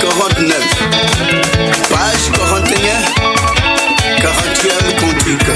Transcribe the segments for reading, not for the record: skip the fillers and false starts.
49, page 41, 40e cantique.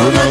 Amen.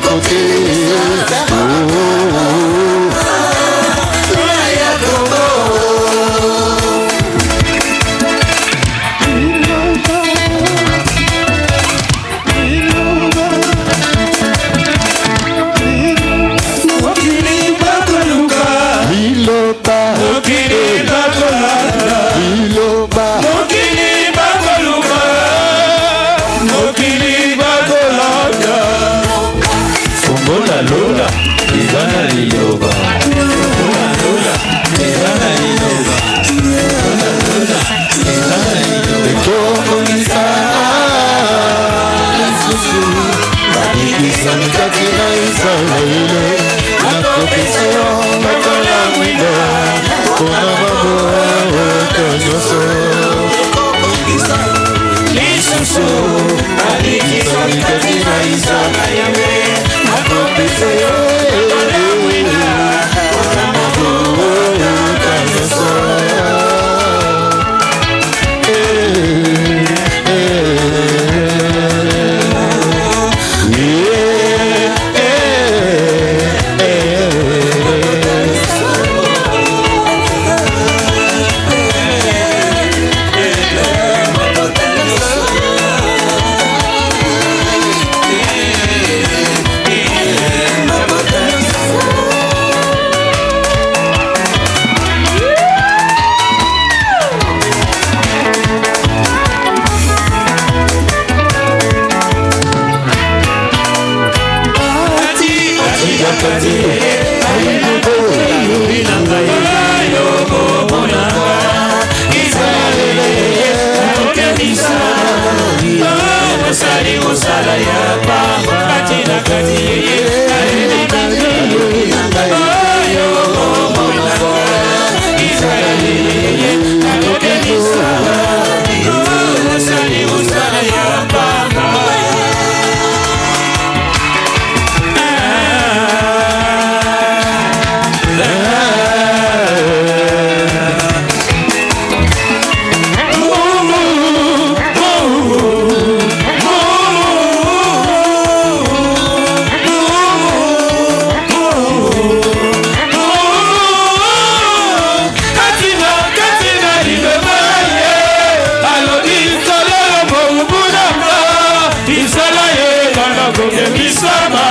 Bisama,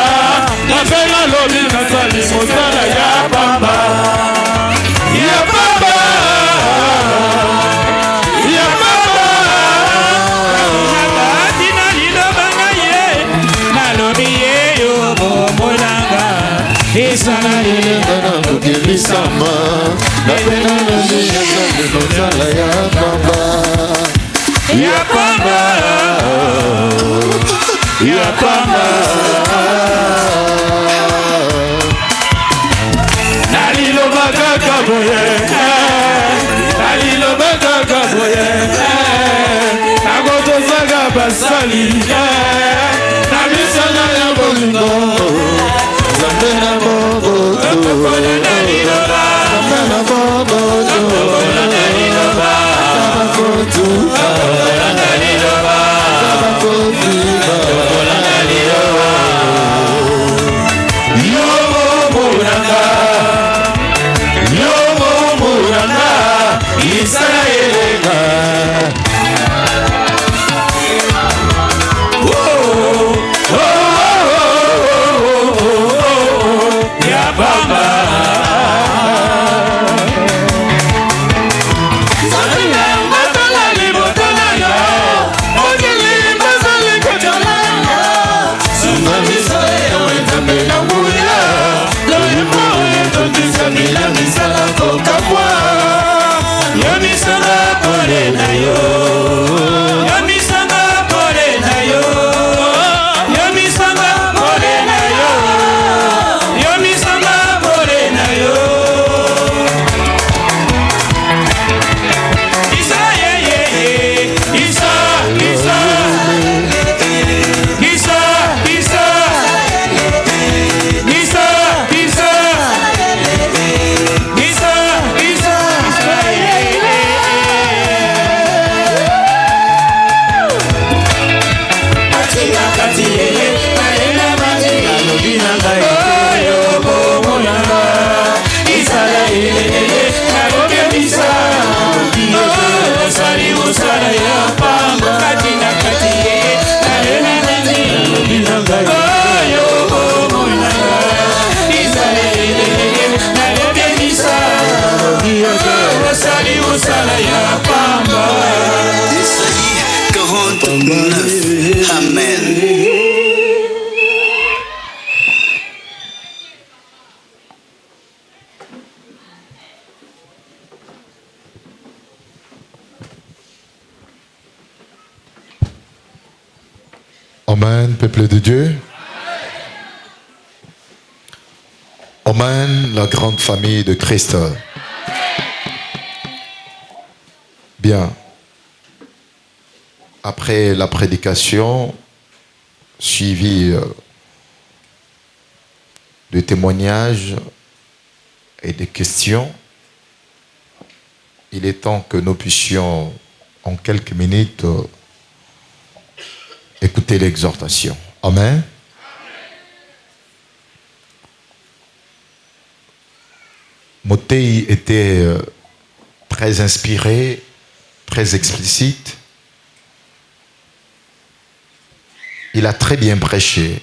Napena Lobi Natali Mosala ya Bamba, ya Bamba, ya Bamba. Dina Lilo Bangaye, Nalobi Yo Bomolanga, Isana Lilo Bisama, Napena Lobi Natali Mosala ya Bamba, ya Bamba. Ya Bamba, Nalilo Bagaka Boye, Nalilo Bagaka Boye, Nagoto Zaga Basali, Nabisana ya Bolingo, Zambena Bobo, Nalilo Ba, Zambena Bobo, Nalilo Ba, Nalilo Ba, Amen. Amen, peuple de Dieu. Amen, la grande famille de Christ. Bien. Après la prédication, suivie de témoignages et de questions, il est temps que nous puissions, en quelques minutes, écouter l'exhortation. Amen. Motei était très inspiré, très explicite. Il a très bien prêché.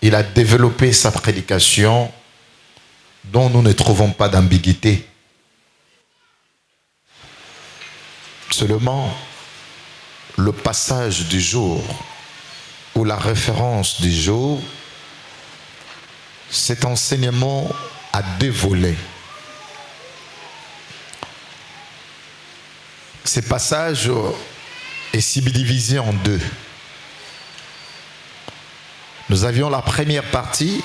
Il a développé sa prédication dont nous ne trouvons pas d'ambiguïté. Seulement, le passage du jour ou la référence du jour, cet enseignement a deux volets. Ce passage est subdivisé en deux. Nous avions la première partie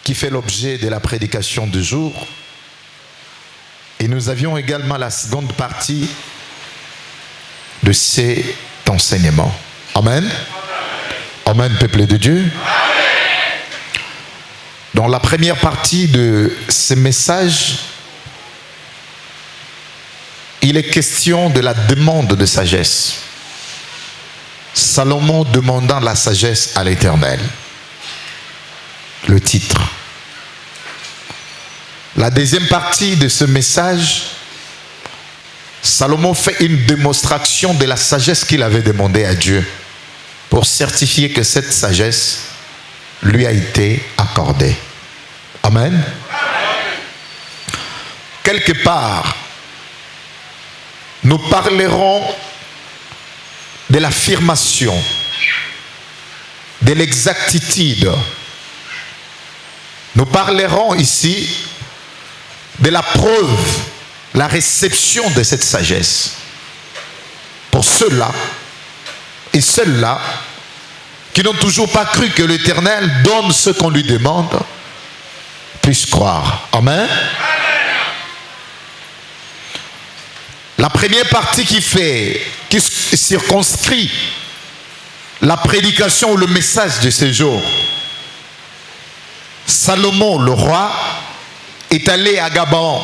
qui fait l'objet de la prédication du jour et nous avions également la seconde partie de cet enseignement. Amen. Amen, peuple de Dieu. Dans la première partie de ce message, il est question de la demande de sagesse. Salomon demandant la sagesse à l'Éternel. Le titre. La deuxième partie de ce message, Salomon fait une démonstration de la sagesse qu'il avait demandée à Dieu. pour certifier que cette sagesse lui a été accordée. Amen. Quelque part, nous parlerons de l'affirmation, de l'exactitude. Nous parlerons ici de la preuve, la réception de cette sagesse. Pour ceux-là et celles-là qui n'ont toujours pas cru que l'Éternel donne ce qu'on lui demande, puissent croire. Amen. La première partie qui circonscrit la prédication ou le message de ce jour. Salomon, le roi, est allé à Gabaon.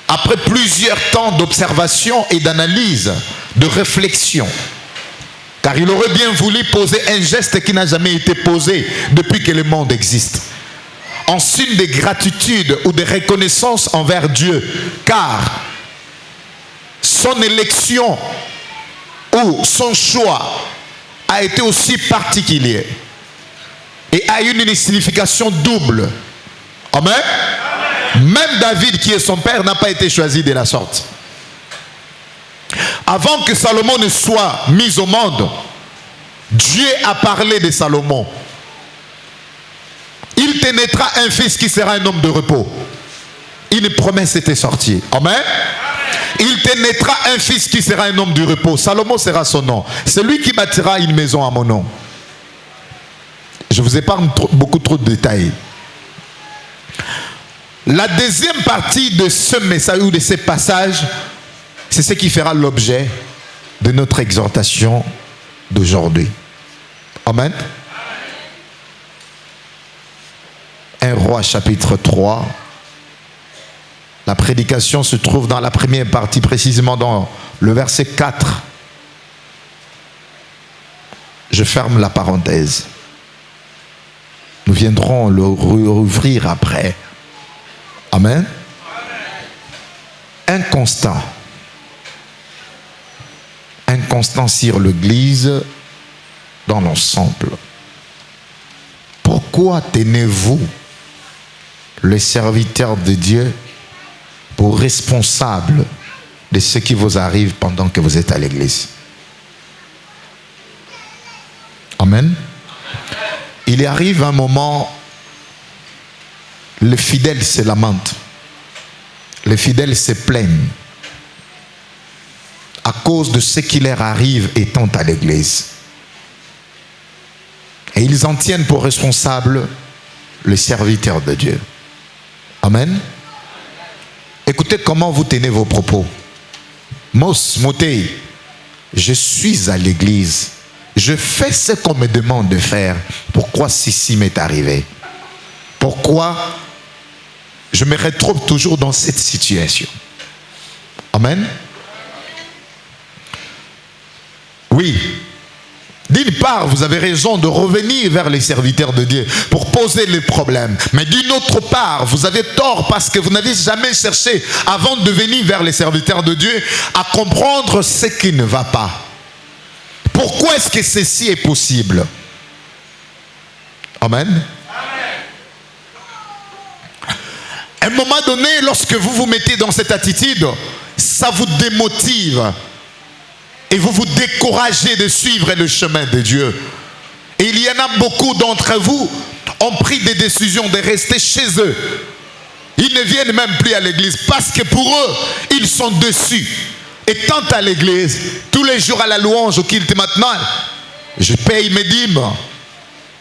Après plusieurs temps d'observation et d'analyse, de réflexion, car il aurait bien voulu poser un geste qui n'a jamais été posé depuis que le monde existe, en signe de gratitude ou de reconnaissance envers Dieu, car son élection ou son choix a été aussi particulier et a une signification double. Amen. Même David, qui est son père, n'a pas été choisi de la sorte. Avant que Salomon ne soit mis au monde, Dieu a parlé de Salomon. Il te naîtra un fils qui sera un homme de repos. Une promesse était sortie. Amen. Il te naîtra un fils qui sera un homme du repos. Salomon sera son nom. C'est lui qui bâtira une maison à mon nom. Je vous épargne beaucoup trop de détails. La deuxième partie de ce message ou de ce passage, c'est ce qui fera l'objet de notre exhortation d'aujourd'hui. Amen. 1 Roi chapitre 3. La prédication se trouve dans la première partie, précisément dans le verset 4. Je ferme la parenthèse. Nous viendrons le rouvrir après. Amen. Un constant sur l'Église dans l'ensemble. Pourquoi tenez-vous, les serviteurs de Dieu, pour responsable de ce qui vous arrive pendant que vous êtes à l'église? Amen. Il arrive un moment, les fidèles se lamentent, les fidèles se plaignent à cause de ce qui leur arrive étant à l'église. Et ils en tiennent pour responsable les serviteurs de Dieu. Amen. Écoutez comment vous tenez vos propos. Mos, Motei, je suis à l'église. Je fais ce qu'on me demande de faire. Pourquoi ceci m'est arrivé? Pourquoi je me retrouve toujours dans cette situation? Amen. Oui. D'une part, vous avez raison de revenir vers les serviteurs de Dieu pour poser les problèmes. Mais d'une autre part, vous avez tort parce que vous n'avez jamais cherché, avant de venir vers les serviteurs de Dieu, à comprendre ce qui ne va pas. Pourquoi est-ce que ceci est possible? Amen. À un moment donné, lorsque vous vous mettez dans cette attitude, ça vous démotive. Et vous vous découragez de suivre le chemin de Dieu. Et il y en a beaucoup d'entre vous qui ont pris des décisions de rester chez eux. Ils ne viennent même plus à l'église parce que pour eux, ils sont dessus. Étant à l'église, tous les jours à la louange, au culte maintenant, je paye mes dîmes,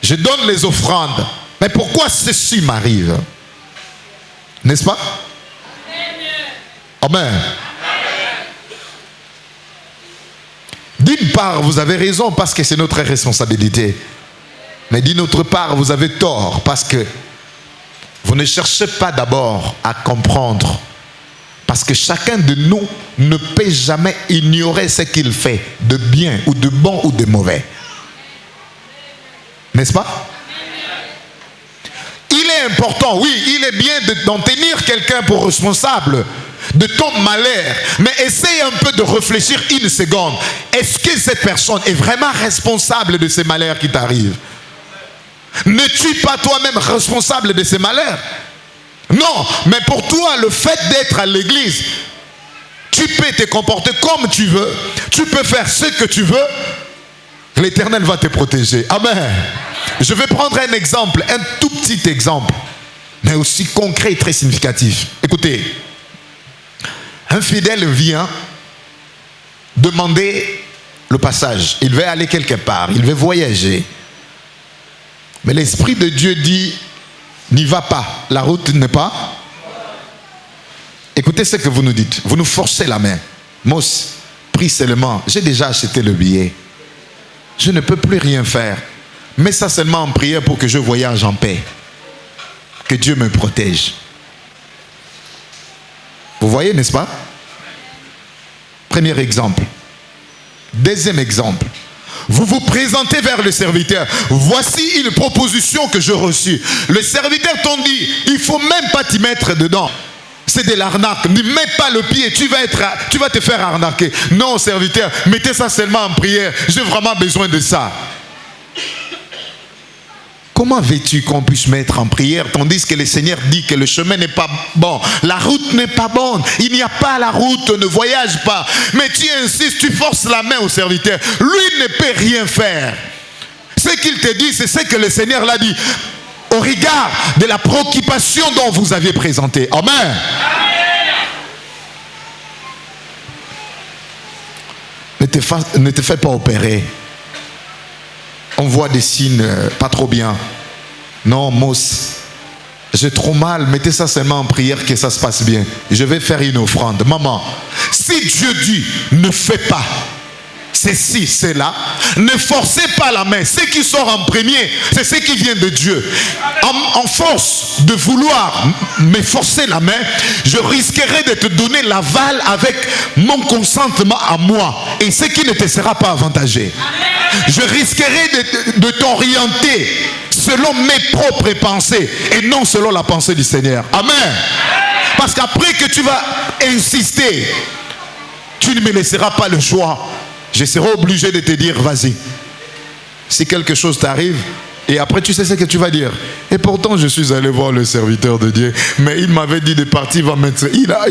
je donne les offrandes. Mais pourquoi ceci m'arrive? N'est-ce pas? Amen. D'une part, vous avez raison parce que c'est notre responsabilité. Mais d'une autre part, vous avez tort parce que vous ne cherchez pas d'abord à comprendre. Parce que chacun de nous ne peut jamais ignorer ce qu'il fait de bien ou de bon ou de mauvais. N'est-ce pas? Il est important, oui, il est bien d'en tenir quelqu'un pour responsable. de ton malheur, mais essaye un peu de réfléchir une seconde. Est-ce que cette personne est vraiment responsable de ces malheurs qui t'arrivent? Ne-tu pas toi-même responsable de ces malheurs? Non, mais pour toi, le fait d'être à l'église, tu peux te comporter comme tu veux, tu peux faire ce que tu veux, l'Éternel va te protéger. Amen. Je vais prendre un exemple, un tout petit exemple, mais aussi concret et très significatif. Écoutez, un fidèle vient demander le passage. Il veut aller quelque part, il veut voyager. Mais l'Esprit de Dieu dit, n'y va pas, la route n'est pas. Écoutez ce que vous nous dites, vous nous forcez la main. Mos, prie seulement, j'ai déjà acheté le billet. Je ne peux plus rien faire. Mets ça seulement en prière pour que je voyage en paix. Que Dieu me protège. Vous voyez, n'est-ce pas? Premier exemple. Deuxième exemple. Vous vous présentez vers le serviteur. Voici une proposition que je reçus. Le serviteur t'en dit, il ne faut même pas t'y mettre dedans. C'est de l'arnaque. Ne mets pas le pied, tu vas te faire arnaquer. Non, serviteur, mettez ça seulement en prière. J'ai vraiment besoin de ça. Comment veux-tu qu'on puisse mettre en prière tandis que le Seigneur dit que le chemin n'est pas bon, la route n'est pas bonne, il n'y a pas la route, ne voyage pas. Mais tu insistes, tu forces la main au serviteur. Lui ne peut rien faire. Ce qu'il te dit, c'est ce que le Seigneur l'a dit. Au regard de la préoccupation dont vous aviez présenté. Amen. Ne te fais pas opérer. On voit des signes pas trop bien. Non, Mos, j'ai trop mal. Mettez ça seulement en prière que ça se passe bien. Je vais faire une offrande. Maman, si Dieu dit, ne fais pas ceci, cela, ne forcez pas la main. Ce qui sort en premier, c'est ce qui vient de Dieu. En force de vouloir me forcer la main, je risquerai de te donner l'aval avec mon consentement à moi. Et ce qui ne te sera pas avantagé. Je risquerai de t'orienter selon mes propres pensées et non selon la pensée du Seigneur. Amen. Parce qu'après que tu vas insister, tu ne me laisseras pas le choix. Je serai obligé de te dire, vas-y. Si quelque chose t'arrive, et après tu sais ce que tu vas dire. Et pourtant je suis allé voir le serviteur de Dieu, mais il m'avait dit de partir,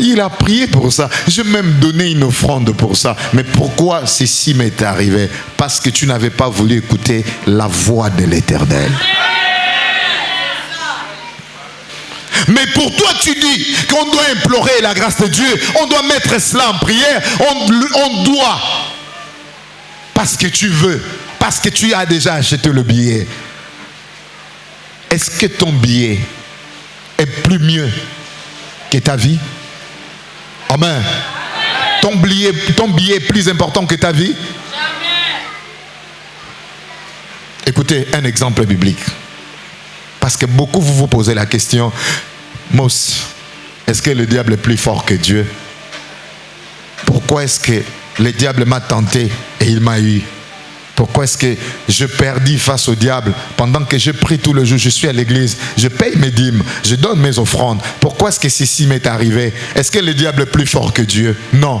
il a prié pour ça. J'ai même donné une offrande pour ça. Mais pourquoi ceci m'est arrivé? Parce que tu n'avais pas voulu écouter la voix de l'Éternel. Mais pour toi tu dis qu'on doit implorer la grâce de Dieu, on doit mettre cela en prière, on doit, parce que tu veux, parce que tu as déjà acheté le billet. Est-ce que ton billet est plus mieux que ta vie? Amen. Ton billet est plus important que ta vie? Écoutez, un exemple biblique. Parce que beaucoup vous posez la question, Mos, est-ce que le diable est plus fort que Dieu? Pourquoi est-ce que le diable m'a tenté et il m'a eu? Pourquoi est-ce que je perdis face au diable pendant que je prie tout le jour, je suis à l'église, je paye mes dîmes, je donne mes offrandes? Pourquoi est-ce que ceci m'est arrivé? Est-ce que le diable est plus fort que Dieu? Non.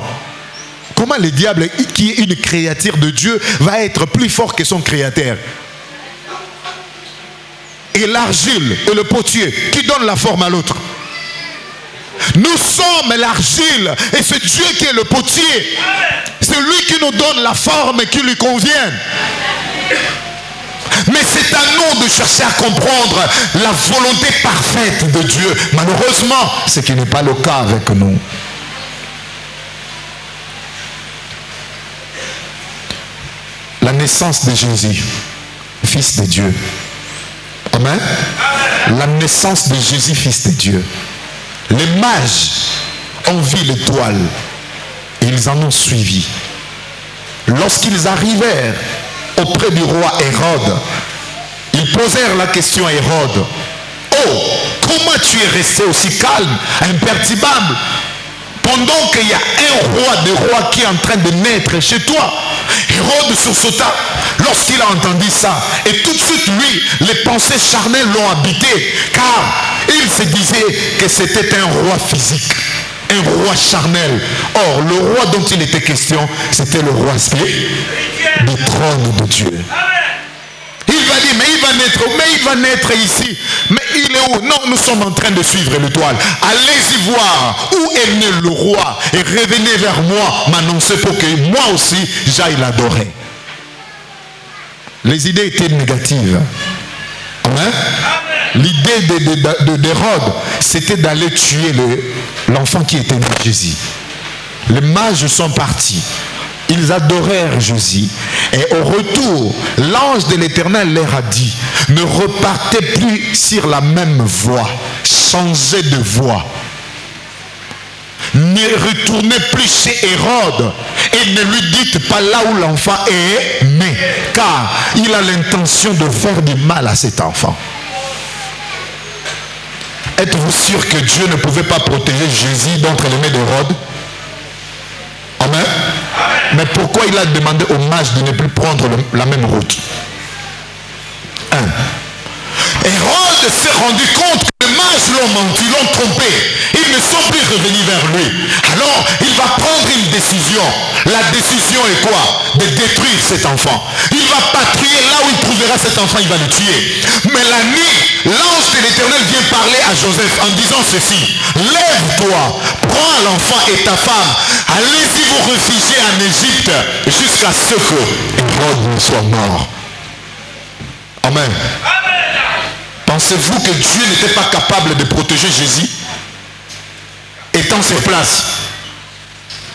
Comment le diable, qui est une créature de Dieu, va être plus fort que son créateur? Et l'argile et le potier, qui donne la forme à l'autre? Nous sommes l'argile et c'est Dieu qui est le potier. C'est lui qui nous donne la forme qui lui convient. Mais c'est à nous de chercher à comprendre la volonté parfaite de Dieu. Malheureusement, ce qui n'est pas le cas avec nous. La naissance de Jésus, fils de Dieu. Amen. La naissance de Jésus, fils de Dieu. Les mages ont vu l'étoile et ils en ont suivi. Lorsqu'ils arrivèrent auprès du roi Hérode, ils posèrent la question à Hérode. Oh, comment tu es resté aussi calme, imperturbable, pendant qu'il y a un roi des rois qui est en train de naître chez toi? Hérode sursauta lorsqu'il a entendu ça. Et tout de suite, lui, les pensées charnelles l'ont habité, car il se disait que c'était un roi physique. un roi charnel. Or, le roi dont il était question, c'était le roi du trône de Dieu. Il va dire, mais il va naître ici. Mais il est où? Non, nous sommes en train de suivre l'étoile. Allez-y voir où est né le roi et revenez vers moi, m'annoncer pour que moi aussi j'aille l'adorer. Les idées étaient négatives. Amen. L'idée d'Hérode, c'était d'aller tuer l'enfant qui était né, Jésus. Les mages sont partis. Ils adorèrent Jésus. Et au retour, l'ange de l'Éternel leur a dit, ne repartez plus sur la même voie. Changez de voie. Ne retournez plus chez Hérode et ne lui dites pas là où l'enfant est né, car il a l'intention de faire du mal à cet enfant. Êtes-vous sûr que Dieu ne pouvait pas protéger Jésus d'entre les mains d'Hérode? Amen. Mais pourquoi il a demandé aux mages de ne plus prendre la même route? Hérode s'est rendu compte que les mages l'ont menti, l'ont trompé. Ils ne sont plus revenus vers lui. Alors, il va prendre une décision. La décision est quoi? De détruire cet enfant. Il va patrouiller là où il trouvera cet enfant, il va le tuer. Mais la nuit, l'ange de l'Éternel vient parler à Joseph en disant ceci. Lève-toi, prends l'enfant et ta femme. Allez-y vous réfugier en Égypte jusqu'à ce que Hérode soit mort. Amen. Pensez-vous que Dieu n'était pas capable de protéger Jésus étant sur place?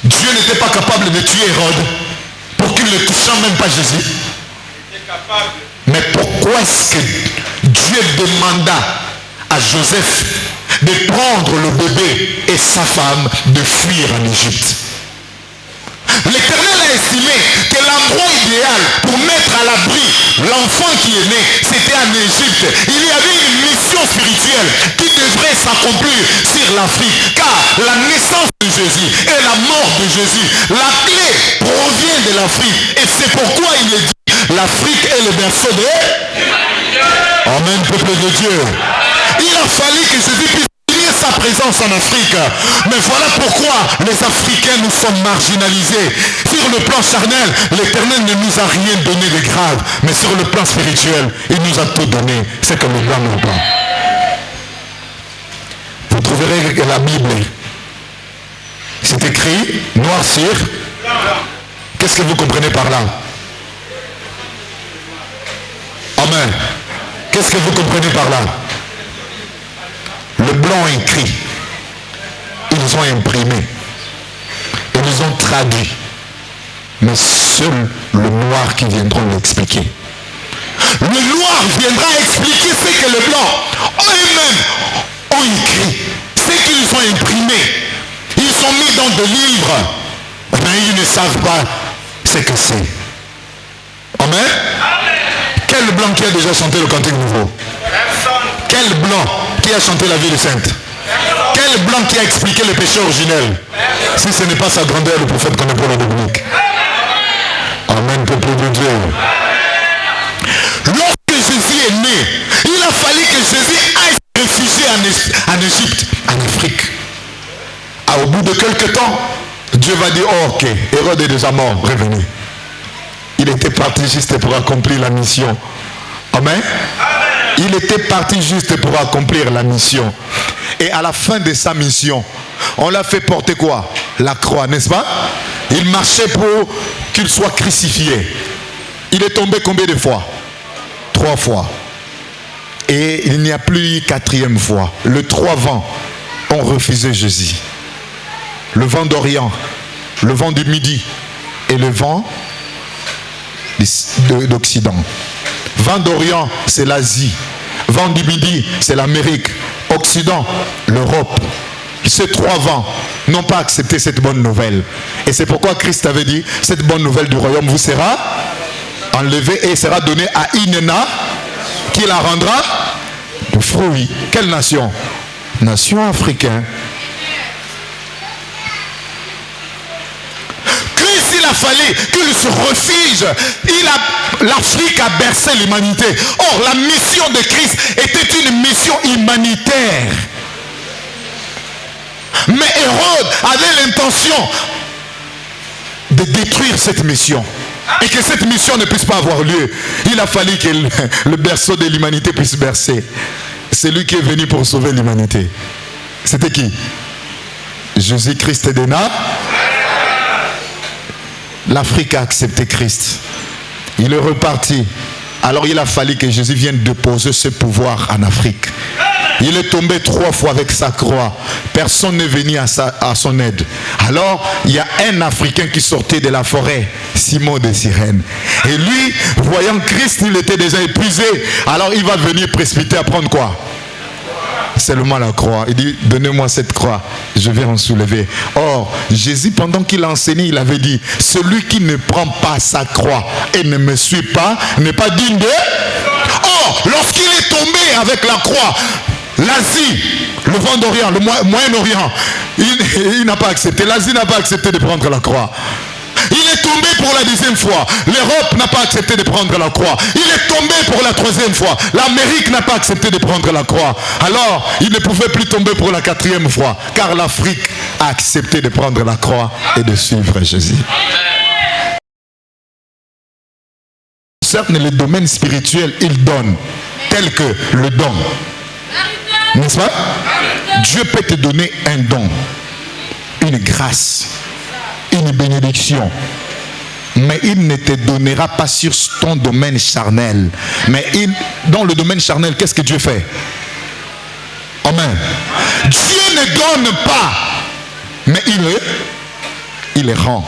Dieu n'était pas capable de tuer Hérode pour qu'il ne touchât même pas Jésus. Mais pourquoi est-ce que Dieu demanda à Joseph de prendre le bébé et sa femme de fuir en Égypte? L'Éternel a estimé que l'endroit idéal pour mettre à l'abri l'enfant qui est né, c'était en Égypte. Il y avait une mission spirituelle qui devrait s'accomplir sur l'Afrique, car la naissance de Jésus et la mort de Jésus, la clé provient de l'Afrique. Et c'est pourquoi il est dit, l'Afrique est le berceau de... Amen, peuple de Dieu. Il a fallu que Jésus puisse sa présence en Afrique. Mais voilà pourquoi les Africains nous sont marginalisés. Sur le plan charnel, l'Éternel ne nous a rien donné de grave. Mais sur le plan spirituel, il nous a tout donné. C'est comme le blanc n'ont pas. Vous trouverez que la Bible, c'est écrit noir sur. Qu'est-ce que vous comprenez par là? Amen. Qu'est-ce que vous comprenez par là? Le blanc écrit, ils ont imprimé, ils ont traduit, mais seul le noir qui viendra l'expliquer. Le noir viendra expliquer ce que les blancs eux-mêmes ont écrit, ce qu'ils ont imprimé. Ils sont mis dans des livres, mais ils ne savent pas ce que c'est. Amen. Quel blanc qui a déjà chanté le cantique nouveau? Quel blanc qui a chanté la vie de sainte? Quel blanc qui a expliqué le péché originel? Si ce n'est pas sa grandeur, le prophète connaît pour la Dominique. Amen, peuple de Dieu. Lorsque Jésus est né, il a fallu que Jésus aille se réfugier en Égypte, en Afrique. Au bout de quelques temps, Dieu va dire, oh, ok, Hérode est déjà mort, revenez. Il était parti juste pour accomplir la mission. Amen. Il était parti juste pour accomplir la mission. Et à la fin de sa mission, on l'a fait porter quoi? La croix, n'est-ce pas? Il marchait pour qu'il soit crucifié. Il est tombé combien de fois? 3 fois. Et il n'y a plus 4e fois. Les 3 vents ont refusé Jésus. Le vent d'Orient, le vent du Midi et le vent d'Occident. Vent d'Orient, c'est l'Asie. Vent du Midi, c'est l'Amérique. Occident, l'Europe. Ces 3 vents n'ont pas accepté cette bonne nouvelle. Et c'est pourquoi Christ avait dit, cette bonne nouvelle du royaume vous sera enlevée et sera donnée à Inena, qui la rendra de fruits. Quelle nation? Nation africaine. Il a fallu qu'il se refuge. L'Afrique a bercé l'humanité. Or, la mission de Christ était une mission humanitaire. Mais Hérode avait l'intention de détruire cette mission. Et que cette mission ne puisse pas avoir lieu. Il a fallu que le berceau de l'humanité puisse bercer. C'est lui qui est venu pour sauver l'humanité. C'était qui? Jésus-Christ de Nazareth. L'Afrique a accepté Christ. Il est reparti. Alors il a fallu que Jésus vienne déposer ce pouvoir en Afrique. Il est tombé 3 fois avec sa croix. Personne n'est venu à son aide. Alors, il y a un Africain qui sortait de la forêt, Simon de Cyrène. Et lui, voyant Christ, il était déjà épuisé. Alors, il va venir précipiter à prendre quoi? Seulement la croix. Il dit, donnez-moi cette croix, je vais en soulever. Or, Jésus, pendant qu'il enseignait, il avait dit, celui qui ne prend pas sa croix et ne me suit pas, n'est pas digne de... Or, lorsqu'il est tombé avec la croix, l'Asie, le Vent d'Orient, le Moyen-Orient, il n'a pas accepté. L'Asie n'a pas accepté de prendre la croix. Il est tombé pour la 10e fois. L'Europe n'a pas accepté de prendre la croix. Il est tombé pour la 3e fois. L'Amérique n'a pas accepté de prendre la croix. Alors, il ne pouvait plus tomber pour la 4e fois. Car l'Afrique a accepté de prendre la croix et de suivre Jésus. Certes, le domaine spirituel, il donne, tel que le don. N'est-ce pas? Dieu peut te donner un don, une grâce, une bénédiction. Mais il ne te donnera pas sur ton domaine charnel. Mais dans le domaine charnel, qu'est-ce que Dieu fait? Amen. Dieu ne donne pas, mais il rend.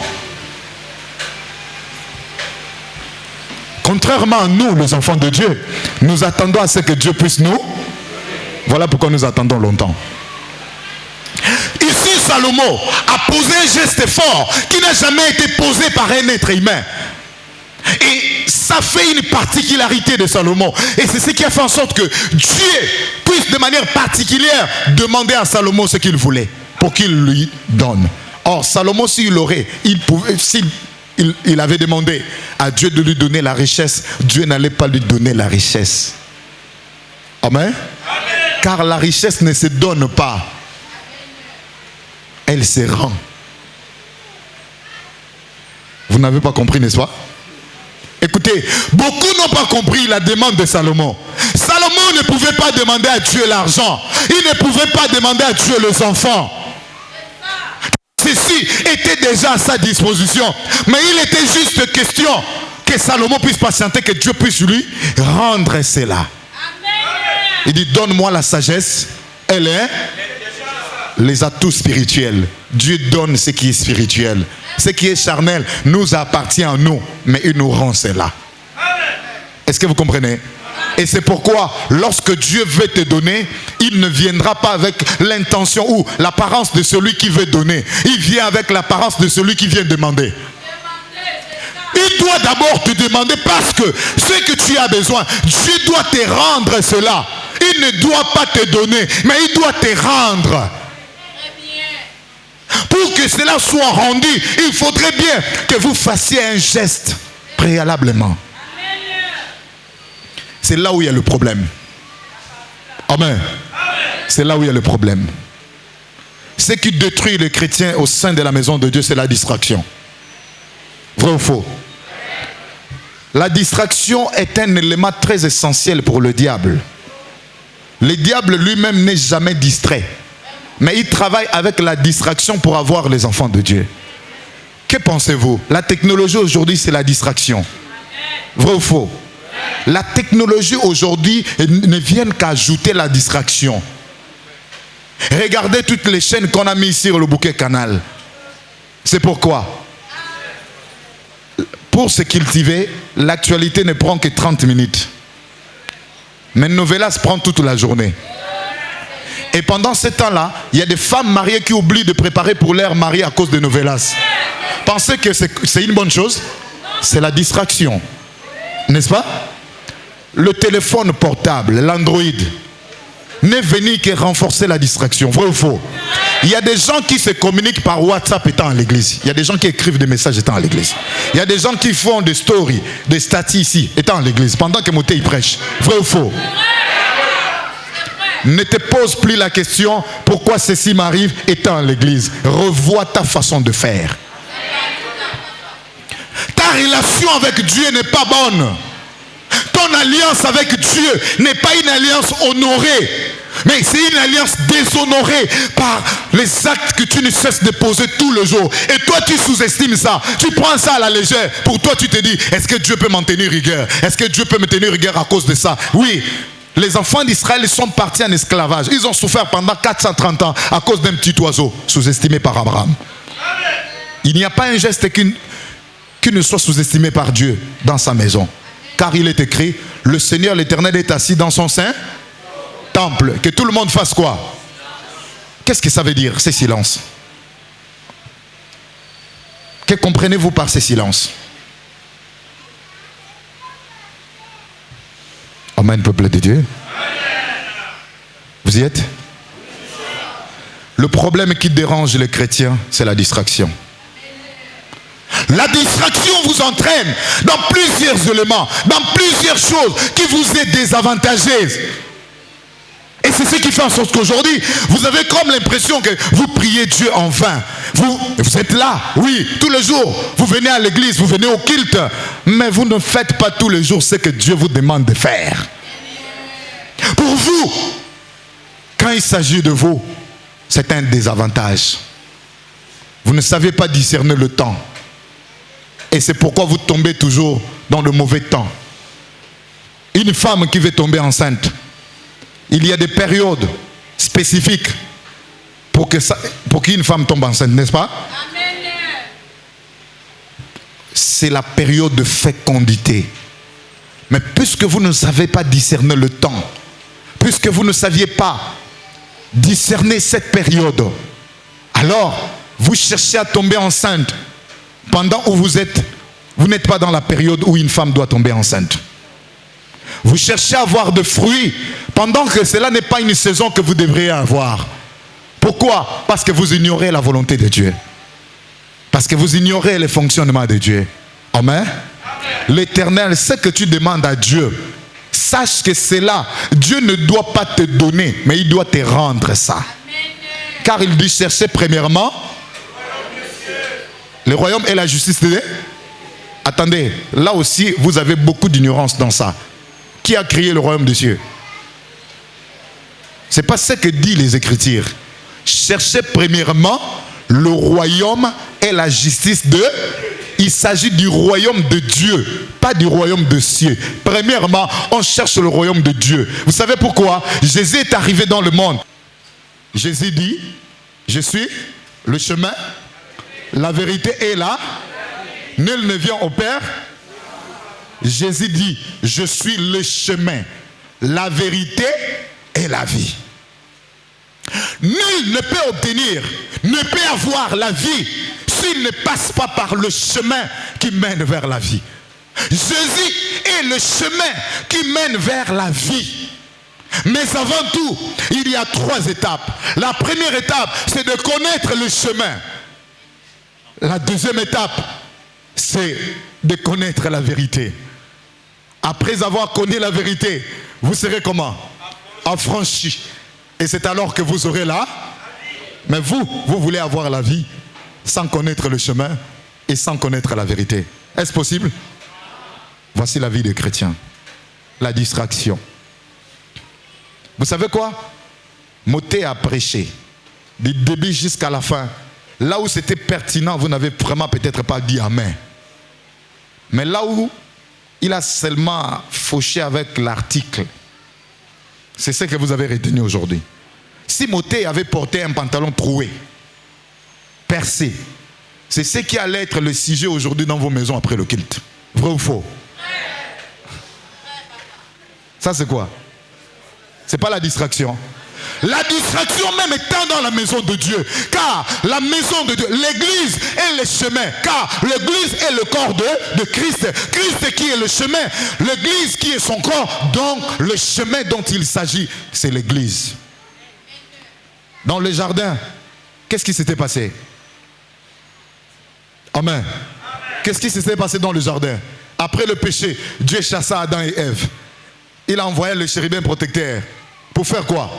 Contrairement à nous, les enfants de Dieu, nous attendons à ce que Dieu puisse nous. Voilà pourquoi nous attendons longtemps. Ici, Salomon a posé un geste fort qui n'a jamais été posé par un être humain. Et ça fait une particularité de Salomon. Et c'est ce qui a fait en sorte que Dieu puisse de manière particulière demander à Salomon ce qu'il voulait pour qu'il lui donne. Or, Salomon, s'il aurait, il avait demandé à Dieu de lui donner la richesse, Dieu n'allait pas lui donner la richesse. Amen. Car la richesse ne se donne pas. Elle se rend. Vous n'avez pas compris, n'est-ce pas? Écoutez, beaucoup n'ont pas compris la demande de Salomon. Salomon ne pouvait pas demander à Dieu l'argent. Il ne pouvait pas demander à Dieu les enfants. Ceci était déjà à sa disposition. Mais il était juste question que Salomon puisse patienter, que Dieu puisse lui rendre cela. Il dit, donne-moi la sagesse. Elle est les atouts spirituels. Dieu donne ce qui est spirituel. Ce qui est charnel nous appartient à nous, mais il nous rend cela. Est-ce que vous comprenez? Et c'est pourquoi, lorsque Dieu veut te donner, il ne viendra pas avec l'intention ou l'apparence de celui qui veut donner. Il vient avec l'apparence de celui qui vient demander. Il doit d'abord te demander parce que ce que tu as besoin, Dieu doit te rendre cela. Il ne doit pas te donner, mais il doit te rendre. Pour que cela soit rendu, il faudrait bien que vous fassiez un geste préalablement. C'est là où il y a le problème. Amen. C'est là où il y a le problème. Ce qui détruit les chrétiens au sein de la maison de Dieu, c'est la distraction. Vrai ou faux? La distraction est un élément très essentiel pour le diable. Le diable lui-même n'est jamais distrait. Mais il travaille avec la distraction pour avoir les enfants de Dieu. Que pensez-vous? La technologie aujourd'hui, c'est la distraction. Vrai ou faux? La technologie aujourd'hui ne vient qu'ajouter la distraction. Regardez toutes les chaînes qu'on a mises sur le bouquet canal. C'est pourquoi? Pour se cultiver, l'actualité ne prend que 30 minutes. Mais Novelas prend toute la journée. Et pendant ce temps-là, il y a des femmes mariées qui oublient de préparer pour leur mari à cause de Novelas. Pensez que c'est une bonne chose? C'est la distraction. N'est-ce pas? Le téléphone portable, l'Android, n'est venu que renforcer la distraction. Vrai ou faux? Il y a des gens qui se communiquent par WhatsApp étant à l'église. Il y a des gens qui écrivent des messages étant à l'église. Il y a des gens qui font des stories, des statuts ici étant à l'église, pendant que Moté y prêche. Vrai ou faux? Ne te pose plus la question pourquoi ceci m'arrive étant à l'église. Revois ta façon de faire. Ta relation avec Dieu n'est pas bonne. Ton alliance avec Dieu n'est pas une alliance honorée, mais c'est une alliance déshonorée par les actes que tu ne cesses de poser tout le jour. Et toi, tu sous-estimes ça. Tu prends ça à la légère. Pour toi, tu te dis, est-ce que Dieu peut m'en tenir rigueur? Est-ce que Dieu peut me tenir rigueur à cause de ça? Oui. Les enfants d'Israël sont partis en esclavage. Ils ont souffert pendant 430 ans à cause d'un petit oiseau sous-estimé par Abraham. Il n'y a pas un geste qui ne soit sous-estimé par Dieu dans sa maison. Car il est écrit, le Seigneur l'Éternel est assis dans son saint temple. Que tout le monde fasse quoi? Qu'est-ce que ça veut dire, ces silences? Que comprenez-vous par ces silences? Amen, peuple de Dieu. Vous y êtes? Le problème qui dérange les chrétiens, c'est la distraction. La distraction vous entraîne dans plusieurs éléments, dans plusieurs choses qui vous est désavantageuses. Et c'est ce qui fait en sorte qu'aujourd'hui, vous avez comme l'impression que vous priez Dieu en vain. Vous êtes là, oui, tous les jours. Vous venez à l'église, vous venez au culte. Mais vous ne faites pas tous les jours ce que Dieu vous demande de faire. Pour vous, quand il s'agit de vous, c'est un désavantage. Vous ne savez pas discerner le temps. Et c'est pourquoi vous tombez toujours dans le mauvais temps. Une femme qui veut tomber enceinte, il y a des périodes spécifiques pour qu'une femme tombe enceinte, n'est-ce pas? C'est la période de fécondité. Mais puisque vous ne savez pas discerner le temps, puisque vous ne saviez pas discerner cette période, alors vous cherchez à tomber enceinte pendant où vous n'êtes pas dans la période où une femme doit tomber enceinte. Vous cherchez à avoir de fruits pendant que cela n'est pas une saison que vous devriez avoir. Pourquoi? Parce que vous ignorez la volonté de Dieu. Parce que vous ignorez le fonctionnement de Dieu. Amen. L'Éternel, ce que tu demandes à Dieu, sache que cela, Dieu ne doit pas te donner, mais il doit te rendre ça. Car il dit chercher premièrement le royaume et la justice de Dieu. Attendez, là aussi, vous avez beaucoup d'ignorance dans ça. Qui a créé le royaume des cieux? Ce n'est pas ce que disent les Écritures. Cherchez premièrement le royaume et la justice de... Il s'agit du royaume de Dieu, pas du royaume des cieux. Premièrement, on cherche le royaume de Dieu. Vous savez pourquoi? Jésus est arrivé dans le monde. Jésus dit, je suis le chemin, la vérité est là. Nul ne vient au Père. Jésus dit, je suis le chemin, la vérité et la vie. Nul ne peut obtenir, ne peut avoir la vie s'il ne passe pas par le chemin qui mène vers la vie. Jésus est le chemin qui mène vers la vie. Mais avant tout, il y a 3 étapes. La première étape, c'est de connaître le chemin. La deuxième étape, c'est de connaître la vérité. Après avoir connu la vérité, vous serez comment? Affranchi. Et c'est alors que vous aurez là. Mais vous voulez avoir la vie sans connaître le chemin et sans connaître la vérité. Est-ce possible? Voici la vie des chrétiens. La distraction. Vous savez quoi? Moté a prêché du début jusqu'à la fin. Là où c'était pertinent, vous n'avez vraiment peut-être pas dit amen. Mais là où il a seulement fauché avec l'article, c'est ce que vous avez retenu aujourd'hui. Si Moté avait porté un pantalon troué, percé, c'est ce qui allait être le sujet aujourd'hui dans vos maisons après le culte. Vrai ou faux? Ça c'est quoi? C'est pas la distraction. La distraction même étant dans la maison de Dieu. Car la maison de Dieu, l'église est le chemin. Car l'église est le corps de Christ. Christ qui est le chemin. L'église qui est son corps. Donc le chemin dont il s'agit, c'est l'église. Dans le jardin, qu'est-ce qui s'était passé? Amen. Qu'est-ce qui s'était passé dans le jardin? Après le péché, Dieu chassa Adam et Ève. Il a envoyé le chérubin protecteur. Pour faire quoi?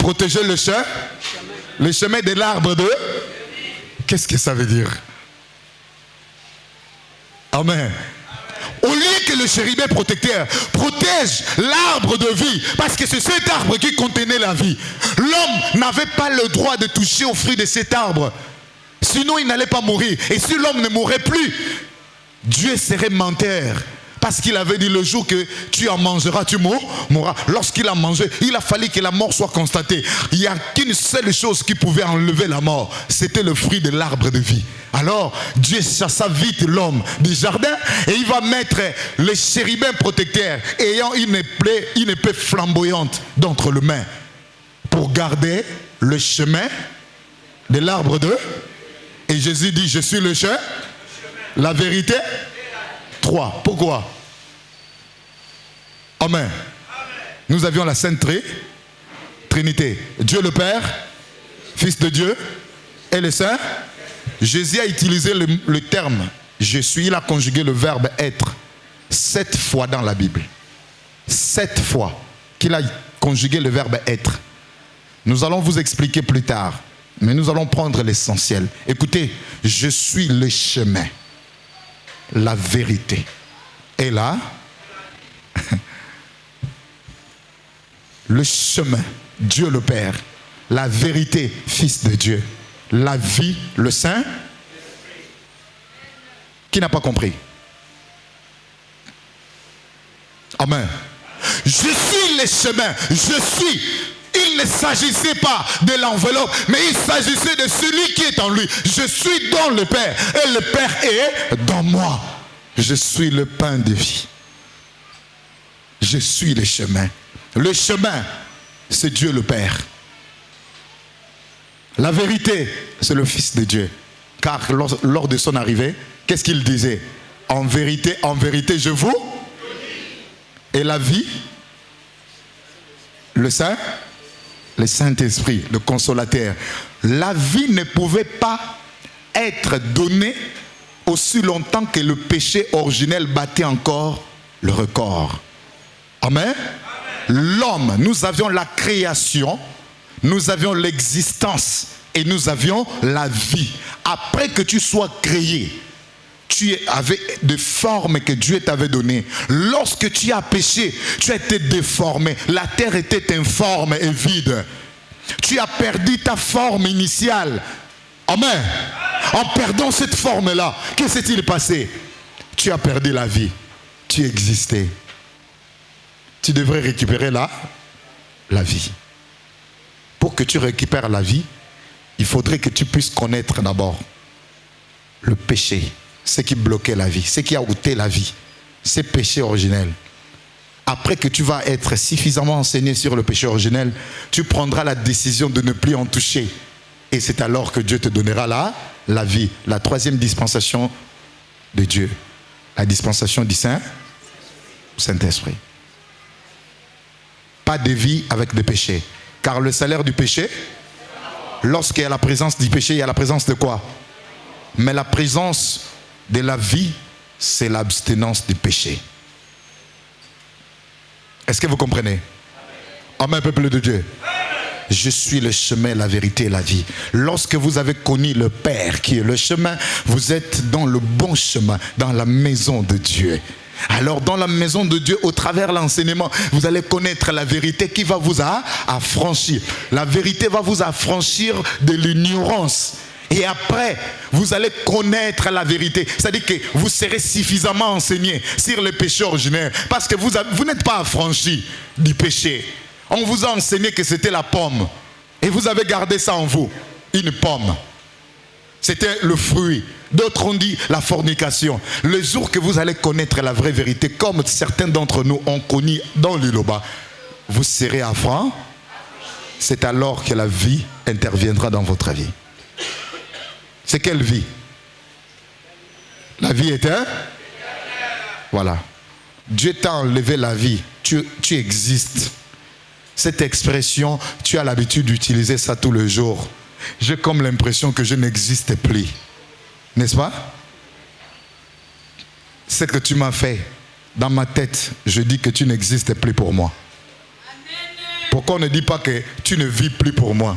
protéger le chemin de l'arbre de... Qu'est-ce que ça veut dire? Amen. Au lieu que le chérubin protecteur protège l'arbre de vie, parce que c'est cet arbre qui contenait la vie, l'homme n'avait pas le droit de toucher au fruit de cet arbre. Sinon, il n'allait pas mourir. Et si l'homme ne mourrait plus, Dieu serait menteur. Parce qu'il avait dit le jour que tu en mangeras, tu mourras. Lorsqu'il a mangé, il a fallu que la mort soit constatée. Il n'y a qu'une seule chose qui pouvait enlever la mort. C'était le fruit de l'arbre de vie. Alors, Dieu chassa vite l'homme du jardin et il va mettre le chérubin protecteur ayant une épée flamboyante d'entre les mains pour garder le chemin de l'arbre de... Et Jésus dit, je suis le chemin, la vérité. 3. Pourquoi? Amen. Nous avions la Sainte Trinité. Dieu le Père, Fils de Dieu et le Saint. Jésus a utilisé le terme je suis. Il a conjugué le verbe être 7 fois dans la Bible. 7 fois qu'il a conjugué le verbe être. Nous allons vous expliquer plus tard. Mais nous allons prendre l'essentiel. Écoutez, je suis le chemin, la vérité. Et là, le chemin, Dieu le Père, la vérité, Fils de Dieu, la vie, le Saint. Qui n'a pas compris? Amen. Je suis le chemin, je suis. Il ne s'agissait pas de l'enveloppe, mais il s'agissait de celui qui est en lui. Je suis dans le Père et le Père est dans moi. Je suis le pain de vie. Je suis le chemin. Le chemin, c'est Dieu le Père. La vérité, c'est le Fils de Dieu. Car lors de son arrivée, qu'est-ce qu'il disait? En vérité, je vous. Et la vie, le Saint, le Saint-Esprit, le consolateur. La vie ne pouvait pas être donnée aussi longtemps que le péché originel battait encore le record. Amen. L'homme, nous avions la création, nous avions l'existence et nous avions la vie. Après que tu sois créé, tu avais des formes que Dieu t'avait données. Lorsque tu as péché, tu as été déformé. La terre était informe et vide. Tu as perdu ta forme initiale. Amen. En perdant cette forme-là, que s'est-il passé? Tu as perdu la vie. Tu existais. Tu devrais récupérer la vie. Pour que tu récupères la vie, il faudrait que tu puisses connaître d'abord le péché. Ce qui bloquait la vie, ce qui a ôté la vie, c'est le péché originel. Après que tu vas être suffisamment enseigné sur le péché originel, tu prendras la décision de ne plus en toucher. Et c'est alors que Dieu te donnera la vie. La troisième dispensation de Dieu, la dispensation du Saint-Esprit. Pas de vie avec des péchés. Car le salaire du péché, lorsqu'il y a la présence du péché, il y a la présence de quoi? Mais la présence de la vie, c'est l'abstinence du péché. Est-ce que vous comprenez? Amen, peuple de Dieu. Je suis le chemin, la vérité et la vie. Lorsque vous avez connu le Père qui est le chemin, vous êtes dans le bon chemin, dans la maison de Dieu. Alors dans la maison de Dieu, au travers de l'enseignement, vous allez connaître la vérité qui va vous affranchir. La vérité va vous affranchir de l'ignorance. Et après, vous allez connaître la vérité. C'est-à-dire que vous serez suffisamment enseigné sur le péché originel. Parce que vous n'êtes pas affranchi du péché. On vous a enseigné que c'était la pomme. Et vous avez gardé ça en vous. Une pomme. C'était le fruit. D'autres ont dit la fornication. Le jour que vous allez connaître la vraie vérité, comme certains d'entre nous ont connu dans l'Iloba, vous serez affranchi. C'est alors que la vie interviendra dans votre vie. C'est quelle vie? La vie éternelle. Voilà. Dieu t'a enlevé la vie. Tu existes. Cette expression, tu as l'habitude d'utiliser ça tous les jours. J'ai comme l'impression que je n'existe plus. N'est-ce pas? Ce que tu m'as fait, dans ma tête, je dis que tu n'existes plus pour moi. Pourquoi on ne dit pas que tu ne vis plus pour moi?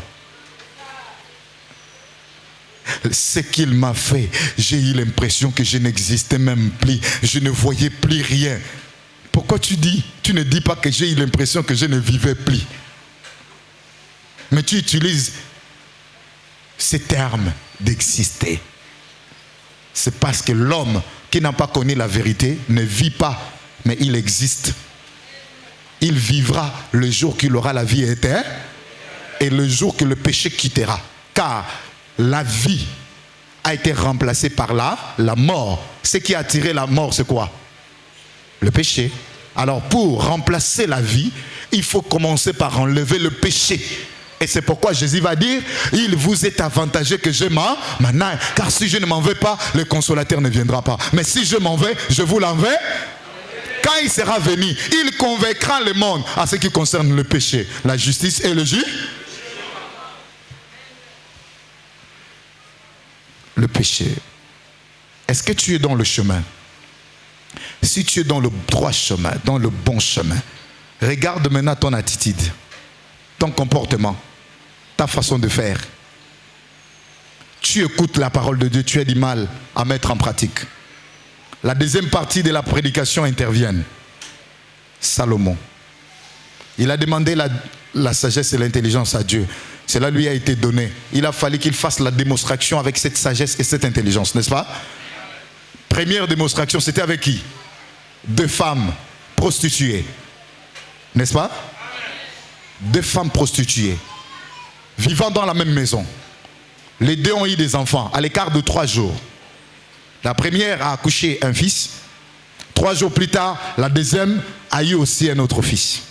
Ce qu'il m'a fait, j'ai eu l'impression que je n'existais même plus. Je ne voyais plus rien. Pourquoi tu ne dis pas que j'ai eu l'impression que je ne vivais plus? Mais tu utilises ces termes d'exister. C'est parce que l'homme qui n'a pas connu la vérité ne vit pas, mais il existe. Il vivra le jour qu'il aura la vie éternelle et le jour que le péché quittera. Car la vie a été remplacée par la mort. Ce qui a attiré la mort, c'est quoi? Le péché. Alors pour remplacer la vie, il faut commencer par enlever le péché. Et c'est pourquoi Jésus va dire, il vous est avantageux que je m'en aille. Car si je ne m'en vais pas, le consolateur ne viendra pas. Mais si je m'en vais, je vous l'enverrai. Quand il sera venu, il convaincra le monde à ce qui concerne le péché, la justice et le jugement. Le péché. Est-ce que tu es dans le chemin? Si tu es dans le droit chemin, dans le bon chemin, regarde maintenant ton attitude, ton comportement, ta façon de faire. Tu écoutes la parole de Dieu, tu as du mal à mettre en pratique. La deuxième partie de la prédication intervient. Salomon. Il a demandé la sagesse et l'intelligence à Dieu. Cela lui a été donné. Il a fallu qu'il fasse la démonstration avec cette sagesse et cette intelligence, n'est-ce pas? Première démonstration, c'était avec qui? 2 femmes prostituées. N'est-ce pas? 2 femmes prostituées. Vivant dans la même maison. Les 2 ont eu des enfants à l'écart de 3 jours. La première a accouché un fils. 3 jours plus tard, la deuxième a eu aussi un autre fils.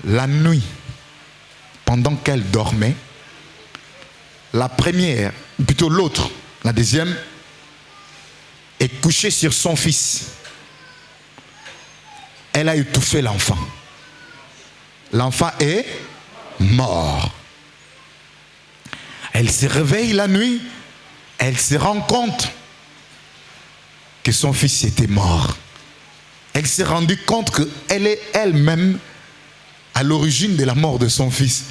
La nuit, pendant qu'elle dormait, la première, plutôt l'autre, la deuxième, est couchée sur son fils. Elle a étouffé l'enfant. L'enfant est mort. Elle se réveille la nuit, elle se rend compte que son fils était mort. Elle s'est rendue compte qu'elle est elle-même à l'origine de la mort de son fils.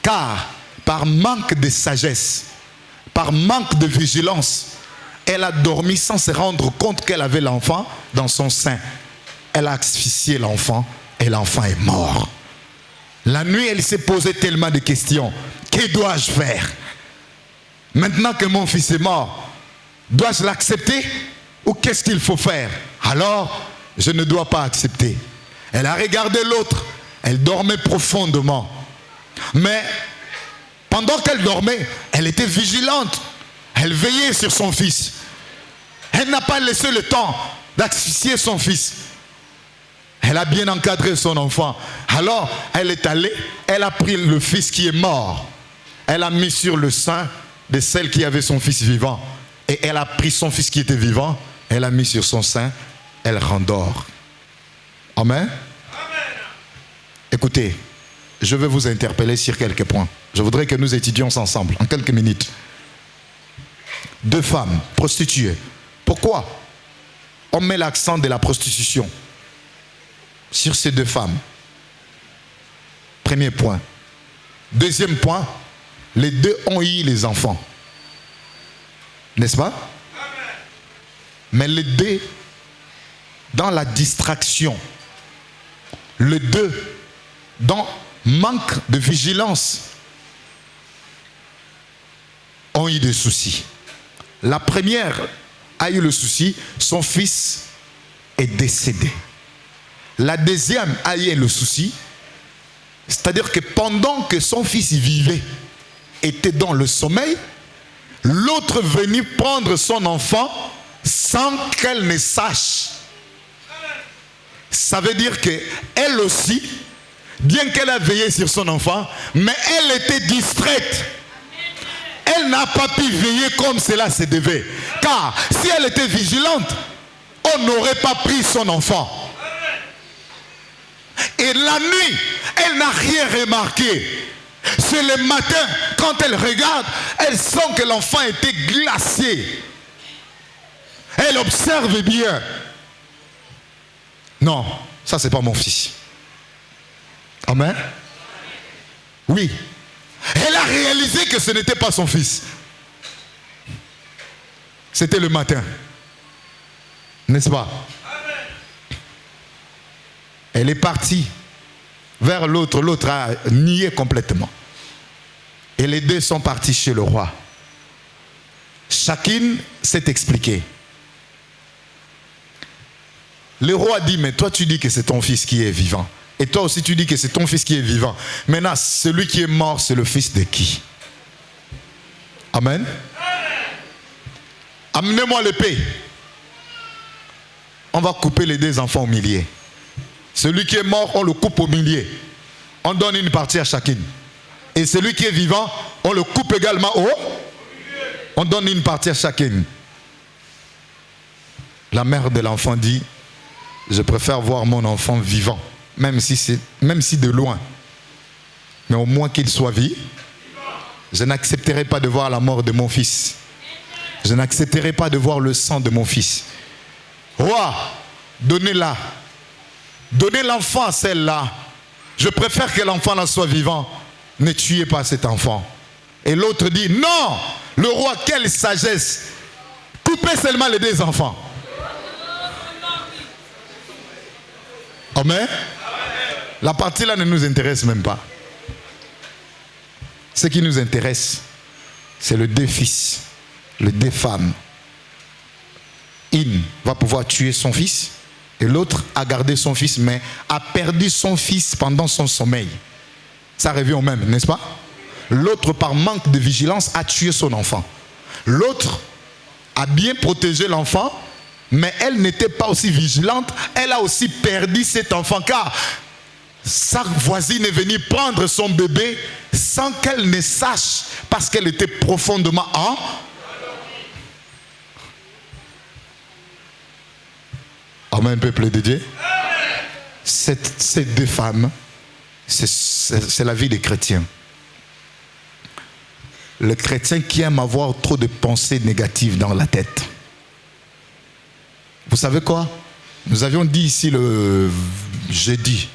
Car par manque de sagesse, par manque de vigilance, elle a dormi sans se rendre compte qu'elle avait l'enfant dans son sein. Elle a asphyxié l'enfant et l'enfant est mort. La nuit, elle s'est posé tellement de questions. Que dois-je faire? Maintenant que mon fils est mort, dois-je l'accepter ou qu'est-ce qu'il faut faire? Alors, je ne dois pas accepter. Elle a regardé l'autre. Elle dormait profondément. Mais pendant qu'elle dormait, elle était vigilante. Elle veillait sur son fils. Elle n'a pas laissé le temps d'asphyxier son fils. Elle a bien encadré son enfant. Alors, elle est allée, elle a pris le fils qui est mort. Elle a mis sur le sein de celle qui avait son fils vivant. Et elle a pris son fils qui était vivant, elle a mis sur son sein, elle rendort. Amen. Écoutez, je vais vous interpeller sur quelques points. Je voudrais que nous étudions ensemble, en quelques minutes. 2 femmes prostituées. Pourquoi on met l'accent de la prostitution sur ces 2 femmes? Premier point. Deuxième point, les 2 ont eu les enfants. N'est-ce pas? Mais les 2, dans la distraction, les 2, dans manque de vigilance, ont eu des soucis. La première a eu le souci, son fils est décédé. La deuxième a eu le souci, c'est-à-dire que pendant que son fils vivait, était dans le sommeil, l'autre venait prendre son enfant sans qu'elle ne sache. Ça veut dire qu'elle aussi, bien qu'elle a veillé sur son enfant, mais elle était distraite. Elle n'a pas pu veiller comme cela se devait. Car si elle était vigilante, on n'aurait pas pris son enfant. Et la nuit, elle n'a rien remarqué. C'est le matin, quand elle regarde, elle sent que l'enfant était glacé. Elle observe bien. Non, ça c'est pas mon fils. Amen. Oui. Elle a réalisé que ce n'était pas son fils. C'était le matin. N'est-ce pas? Elle est partie vers l'autre. L'autre a nié complètement. Et les deux sont partis chez le roi. Chacune s'est expliquée. Le roi dit, mais toi tu dis que c'est ton fils qui est vivant. Et toi aussi tu dis que c'est ton fils qui est vivant. Maintenant, celui qui est mort, c'est le fils de qui? Amen. Amenez-moi l'épée. On va couper les deux enfants au milieu. Celui qui est mort, on le coupe au milieu. On donne une partie à chacune. Et celui qui est vivant, on le coupe également au. On donne une partie à chacune. La mère de l'enfant dit, je préfère voir mon enfant vivant, même si de loin. Mais au moins qu'il soit vivant. Je n'accepterai pas de voir la mort de mon fils. Je n'accepterai pas de voir le sang de mon fils. Roi, donnez-la. Donnez l'enfant à celle-là. Je préfère que l'enfant là soit vivant. Ne tuez pas cet enfant. Et l'autre dit, non, le roi, quelle sagesse. Coupez seulement les deux enfants. Amen. La partie là ne nous intéresse même pas. Ce qui nous intéresse, c'est le deux fils, les deux femmes. Une va pouvoir tuer son fils et l'autre a gardé son fils, mais a perdu son fils pendant son sommeil. Ça revient au même, n'est-ce pas? L'autre, par manque de vigilance, a tué son enfant. L'autre a bien protégé l'enfant, mais elle n'était pas aussi vigilante. Elle a aussi perdu cet enfant, car sa voisine est venue prendre son bébé sans qu'elle ne sache, parce qu'elle était profondément en... Amen, peuple de Dieu. Ces deux femmes, c'est la vie des chrétiens. Le chrétien qui aime avoir trop de pensées négatives dans la tête. Vous savez quoi? Nous avions dit ici le jeudi,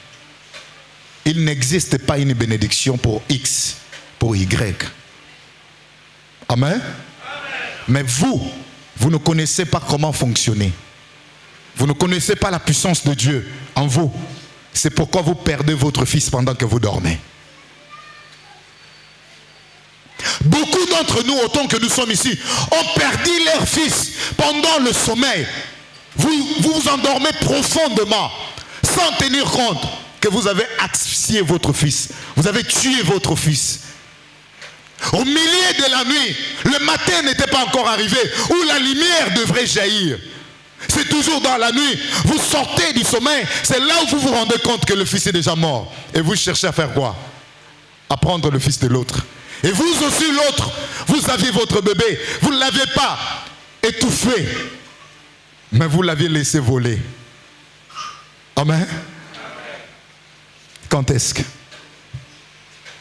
il n'existe pas une bénédiction pour X, pour Y. Amen. Mais vous ne connaissez pas comment fonctionner. Vous ne connaissez pas la puissance de Dieu en vous. C'est pourquoi vous perdez votre fils pendant que vous dormez. Beaucoup d'entre nous, autant que nous sommes ici, ont perdu leur fils pendant le sommeil. Vous vous endormez profondément, sans tenir compte que vous avez asphyxié votre fils. Vous avez tué votre fils. Au milieu de la nuit, le matin n'était pas encore arrivé, où la lumière devrait jaillir. C'est toujours dans la nuit. Vous sortez du sommeil, c'est là où vous vous rendez compte que le fils est déjà mort. Et vous cherchez à faire quoi? À prendre le fils de l'autre. Et vous aussi l'autre, vous aviez votre bébé, vous ne l'avez pas étouffé, mais vous l'aviez laissé voler. Amen. Quand est-ce que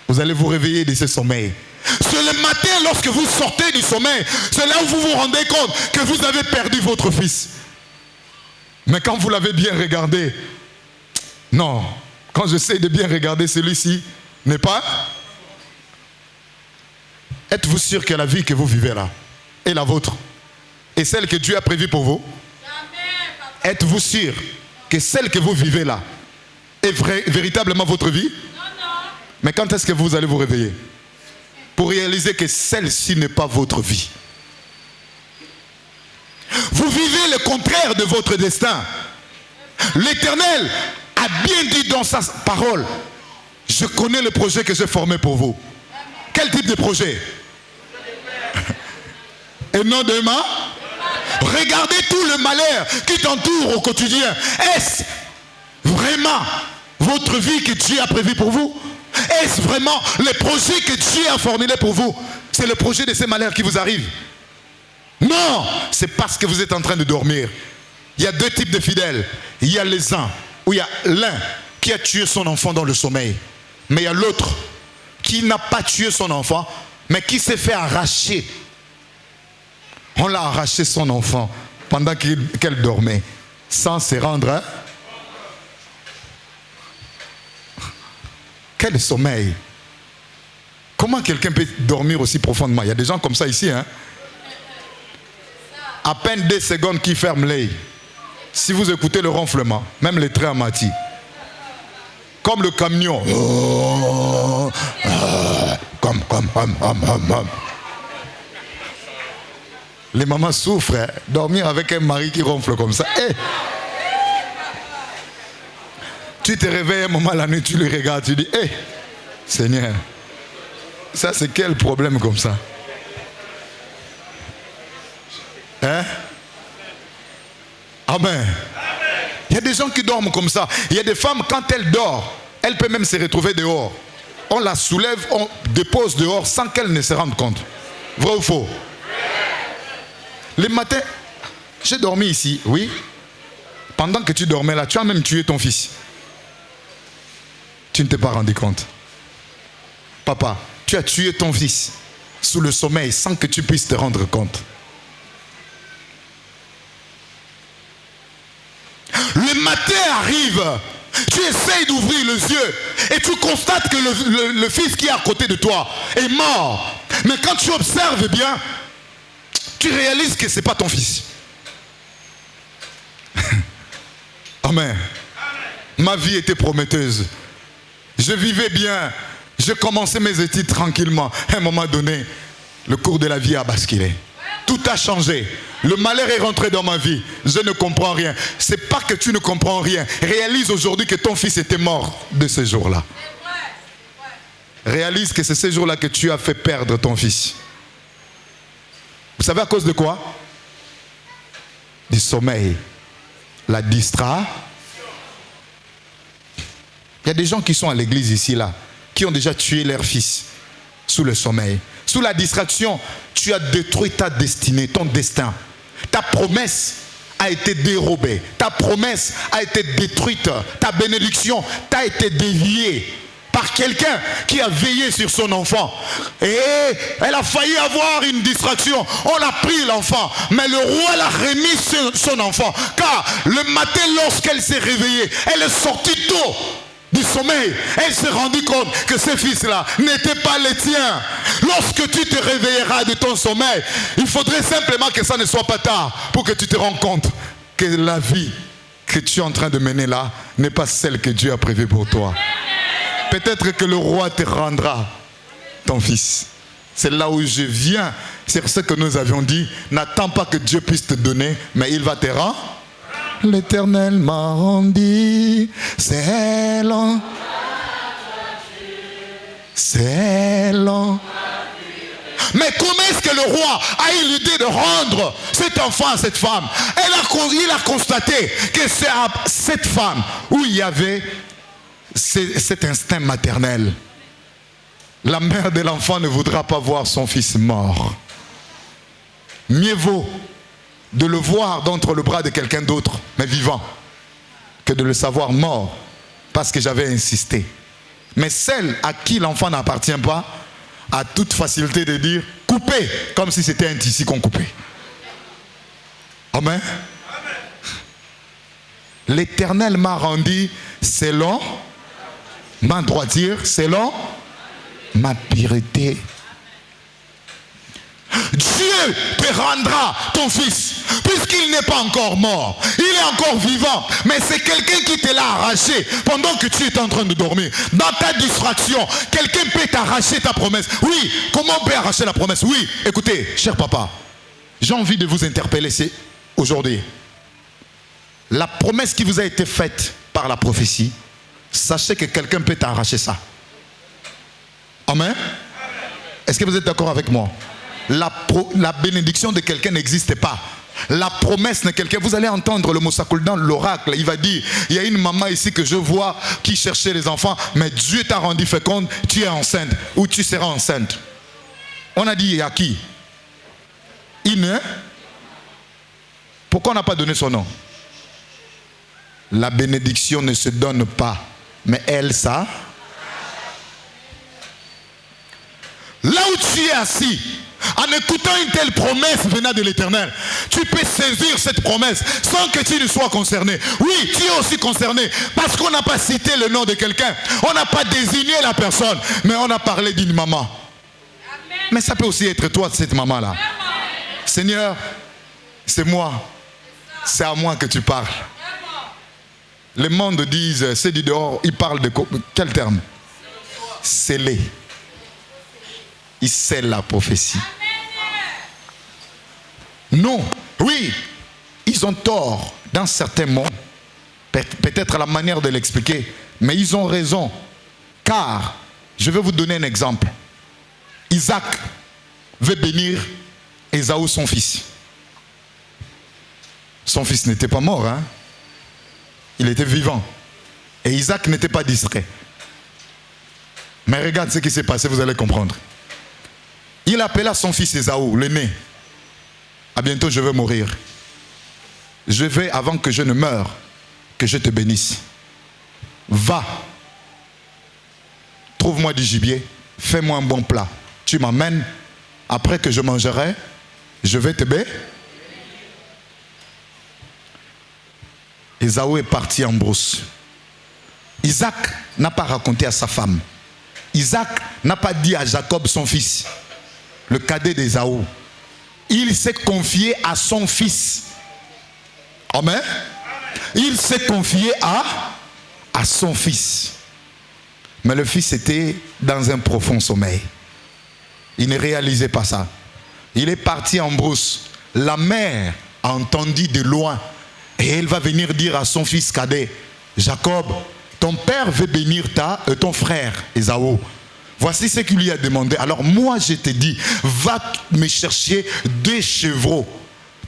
vous allez vous réveiller de ce sommeil? C'est le matin, lorsque vous sortez du sommeil, c'est là où vous vous rendez compte que vous avez perdu votre fils. Mais quand vous l'avez bien regardé, non, quand j'essaie de bien regarder, celui-ci n'est pas. Êtes-vous sûr que la vie que vous vivez là est la vôtre et celle que Dieu a prévue pour vous? Êtes-vous sûr que celle que vous vivez là est véritablement votre vie? Mais quand est-ce que vous allez vous réveiller pour réaliser que celle-ci n'est pas votre vie? Vous vivez le contraire de votre destin. L'Éternel a bien dit dans sa parole, je connais le projet que j'ai formé pour vous. Quel type de projet? Et non demain. Regardez tout le malheur qui t'entoure au quotidien. Est-ce vraiment votre vie que Dieu a prévue pour vous? Est-ce vraiment le projet que Dieu a formulé pour vous? C'est le projet de ces malheurs qui vous arrivent? Non, c'est parce que vous êtes en train de dormir. Il y a deux types de fidèles. Il y a les uns où il y a l'un qui a tué son enfant dans le sommeil. Mais il y a l'autre qui n'a pas tué son enfant, mais qui s'est fait arracher. On l'a arraché son enfant pendant qu'elle dormait, sans se rendre. Quel sommeil! Comment quelqu'un peut dormir aussi profondément? Il y a des gens comme ça ici, hein? À peine 2 secondes qui ferment l'œil. Si vous écoutez le ronflement, même les trains mati, comme le camion, comme. Les mamans souffrent, hein? Dormir avec un mari qui ronfle comme ça. Hey! Tu te réveilles un moment la nuit, tu le regardes, tu dis, hey, Seigneur, ça c'est quel problème comme ça? Hein? Amen. Il y a des gens qui dorment comme ça. Il y a des femmes, quand elles dorment, elles peuvent même se retrouver dehors. On la soulève, on dépose dehors sans qu'elle ne se rende compte. Vrai ou faux? Le matin, j'ai dormi ici, oui. Pendant que tu dormais là, tu as même tué ton fils. Tu ne t'es pas rendu compte. Papa, tu as tué ton fils sous le sommeil sans que tu puisses te rendre compte. Le matin arrive, tu essayes d'ouvrir les yeux et tu constates que le fils qui est à côté de toi est mort. Mais quand tu observes bien, tu réalises que ce n'est pas ton fils. Amen. Ma vie était prometteuse. Je vivais bien. Je commençais mes études tranquillement. À un moment donné, le cours de la vie a basculé. Tout a changé. Le malheur est rentré dans ma vie. Je ne comprends rien. Ce n'est pas que tu ne comprends rien. Réalise aujourd'hui que ton fils était mort de ce jour-là. Réalise que c'est ce jour-là que tu as fait perdre ton fils. Vous savez à cause de quoi? Du sommeil. La distraction. Il y a des gens qui sont à l'église ici, là, qui ont déjà tué leur fils sous le sommeil. Sous la distraction, tu as détruit ta destinée, ton destin. Ta promesse a été dérobée. Ta promesse a été détruite. Ta bénédiction t'a été déviée par quelqu'un qui a veillé sur son enfant. Et elle a failli avoir une distraction. On a pris l'enfant, mais le roi l'a remis son enfant. Car le matin, lorsqu'elle s'est réveillée, elle est sortie tôt du sommeil. Elle s'est rendue compte que ce fils-là n'était pas le tien. Lorsque tu te réveilleras de ton sommeil, il faudrait simplement que ça ne soit pas tard pour que tu te rendes compte que la vie que tu es en train de mener là n'est pas celle que Dieu a prévue pour toi. Peut-être que le roi te rendra ton fils. C'est là où je viens. C'est ce que nous avions dit. N'attends pas que Dieu puisse te donner, mais il va te rendre. L'Éternel m'a rendu, c'est long. C'est long. Mais comment est-ce que le roi a eu l'idée de rendre cet enfant à cette femme? Il a constaté que c'est à cette femme où il y avait cet instinct maternel. La mère de l'enfant ne voudra pas voir son fils mort. Mieux vaut de le voir d'entre le bras de quelqu'un d'autre, mais vivant, que de le savoir mort, parce que j'avais insisté. Mais celle à qui l'enfant n'appartient pas a toute facilité de dire coupez, comme si c'était un tissu qu'on coupait. Amen. L'Éternel m'a rendu selon ma droiture, selon ma pureté. Dieu te rendra ton fils, puisqu'il n'est pas encore mort. Il est encore vivant, mais c'est quelqu'un qui te l'a arraché pendant que tu étais en train de dormir. Dans ta distraction, quelqu'un peut t'arracher ta promesse. Oui, comment on peut arracher la promesse? Oui, écoutez, cher papa, j'ai envie de vous interpeller aujourd'hui. La promesse qui vous a été faite par la prophétie, sachez que quelqu'un peut t'arracher ça. Amen. Est-ce que vous êtes d'accord avec moi? La bénédiction de quelqu'un n'existe pas. La promesse de quelqu'un, vous allez entendre le Mosakul dans l'oracle, il va dire, il y a une maman ici que je vois qui cherchait les enfants, mais Dieu t'a rendu féconde, tu es enceinte, ou tu seras enceinte. On a dit à qui? Ine. Pourquoi on n'a pas donné son nom? La bénédiction ne se donne pas, mais elle, ça. Là où tu es assis, en écoutant une telle promesse venant de l'Éternel, tu peux saisir cette promesse sans que tu ne sois concerné. Oui, tu es aussi concerné parce qu'on n'a pas cité le nom de quelqu'un. On n'a pas désigné la personne, mais on a parlé d'une maman. Amen. Mais ça peut aussi être toi, cette maman-là. Seigneur, c'est moi. C'est à moi que tu parles. Le monde disent, c'est du dehors, ils parlent de quel terme? Scellé. Ils scellent la prophétie. Non, oui, ils ont tort dans certains mots, peut-être la manière de l'expliquer, mais ils ont raison. Car, je vais vous donner un exemple. Isaac veut bénir Ésaü, son fils. Son fils n'était pas mort, hein? Il était vivant. Et Isaac n'était pas distrait. Mais regarde ce qui s'est passé, vous allez comprendre. Il appela son fils Ésaü, l'aîné. À bientôt, je vais mourir. Je vais, avant que je ne meure, que je te bénisse. Va. Trouve-moi du gibier. Fais-moi un bon plat. Tu m'amènes. Après que je mangerai, je vais te bénir. Ésaü est parti en brousse. Isaac n'a pas raconté à sa femme. Isaac n'a pas dit à Jacob, son fils, le cadet d'Ésaü. Il s'est confié à son fils. Amen. Il s'est confié à son fils. Mais le fils était dans un profond sommeil. Il ne réalisait pas ça. Il est parti en brousse. La mère a entendu de loin. Et elle va venir dire à son fils cadet, Jacob, ton père veut bénir ton frère Ésaü. Voici ce qu'il lui a demandé. Alors moi je te dis, va me chercher 2 chevreaux.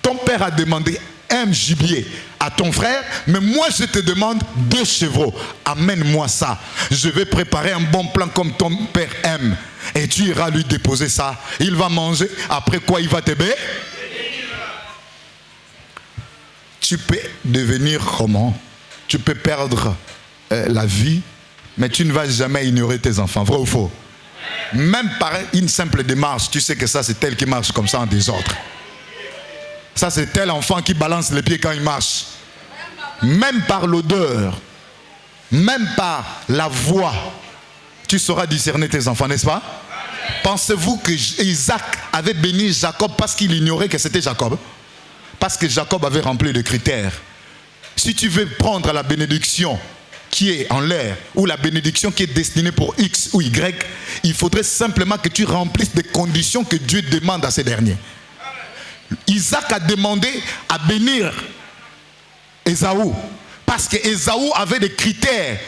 Ton père a demandé un gibier à ton frère, mais moi je te demande 2 chevreaux. Amène-moi ça. Je vais préparer un bon plan comme ton père aime. Et tu iras lui déposer ça. Il va manger. Après quoi il va te bénir. Tu peux devenir comment? Tu peux perdre la vie, mais tu ne vas jamais ignorer tes enfants. Vrai ou faux? Même par une simple démarche, tu sais que ça c'est tel qui marche comme ça en désordre. Ça c'est tel enfant qui balance les pieds quand il marche. Même par l'odeur, même par la voix, tu sauras discerner tes enfants, n'est-ce pas? Pensez-vous que Isaac avait béni Jacob parce qu'il ignorait que c'était Jacob? Parce que Jacob avait rempli les critères. Si tu veux prendre la bénédiction qui est en l'air, ou la bénédiction qui est destinée pour X ou Y, il faudrait simplement que tu remplisses des conditions que Dieu demande à ces derniers. Isaac a demandé à bénir Ésaü, parce que Ésaü avait des critères.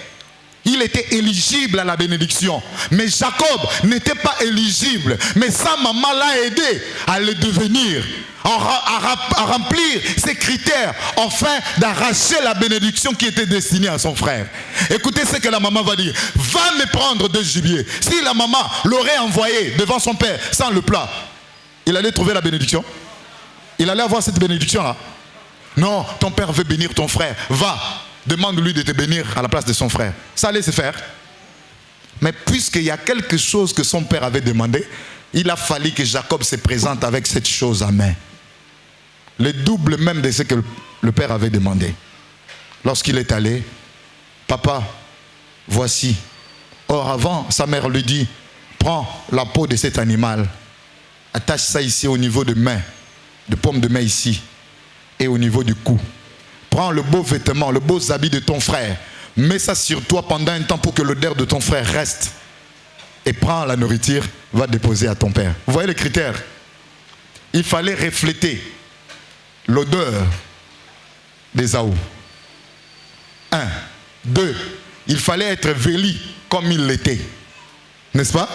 Il était éligible à la bénédiction. Mais Jacob n'était pas éligible. Mais sa maman l'a aidé à le devenir, à remplir ses critères, afin d'arracher la bénédiction qui était destinée à son frère. Écoutez ce que la maman va dire. Va me prendre 2 gibiers. Si la maman l'aurait envoyé devant son père sans le plat, il allait trouver la bénédiction? Il allait avoir cette bénédiction-là? Non, ton père veut bénir ton frère. Va. Demande-lui de te bénir à la place de son frère. Ça allait se faire. Mais puisqu'il y a quelque chose que son père avait demandé, il a fallu que Jacob se présente avec cette chose à main. Le double même de ce que le père avait demandé. Lorsqu'il est allé, papa, voici. Or avant, sa mère lui dit, prends la peau de cet animal, attache ça ici au niveau de main, de paume de main ici, et au niveau du cou. Prends le beau vêtement, le beau habit de ton frère. Mets ça sur toi pendant un temps pour que l'odeur de ton frère reste. Et prends la nourriture, va déposer à ton père. Vous voyez les critères? Il fallait refléter l'odeur d'Ésaü. 1. 2. Il fallait être vêtu comme il l'était. N'est-ce pas?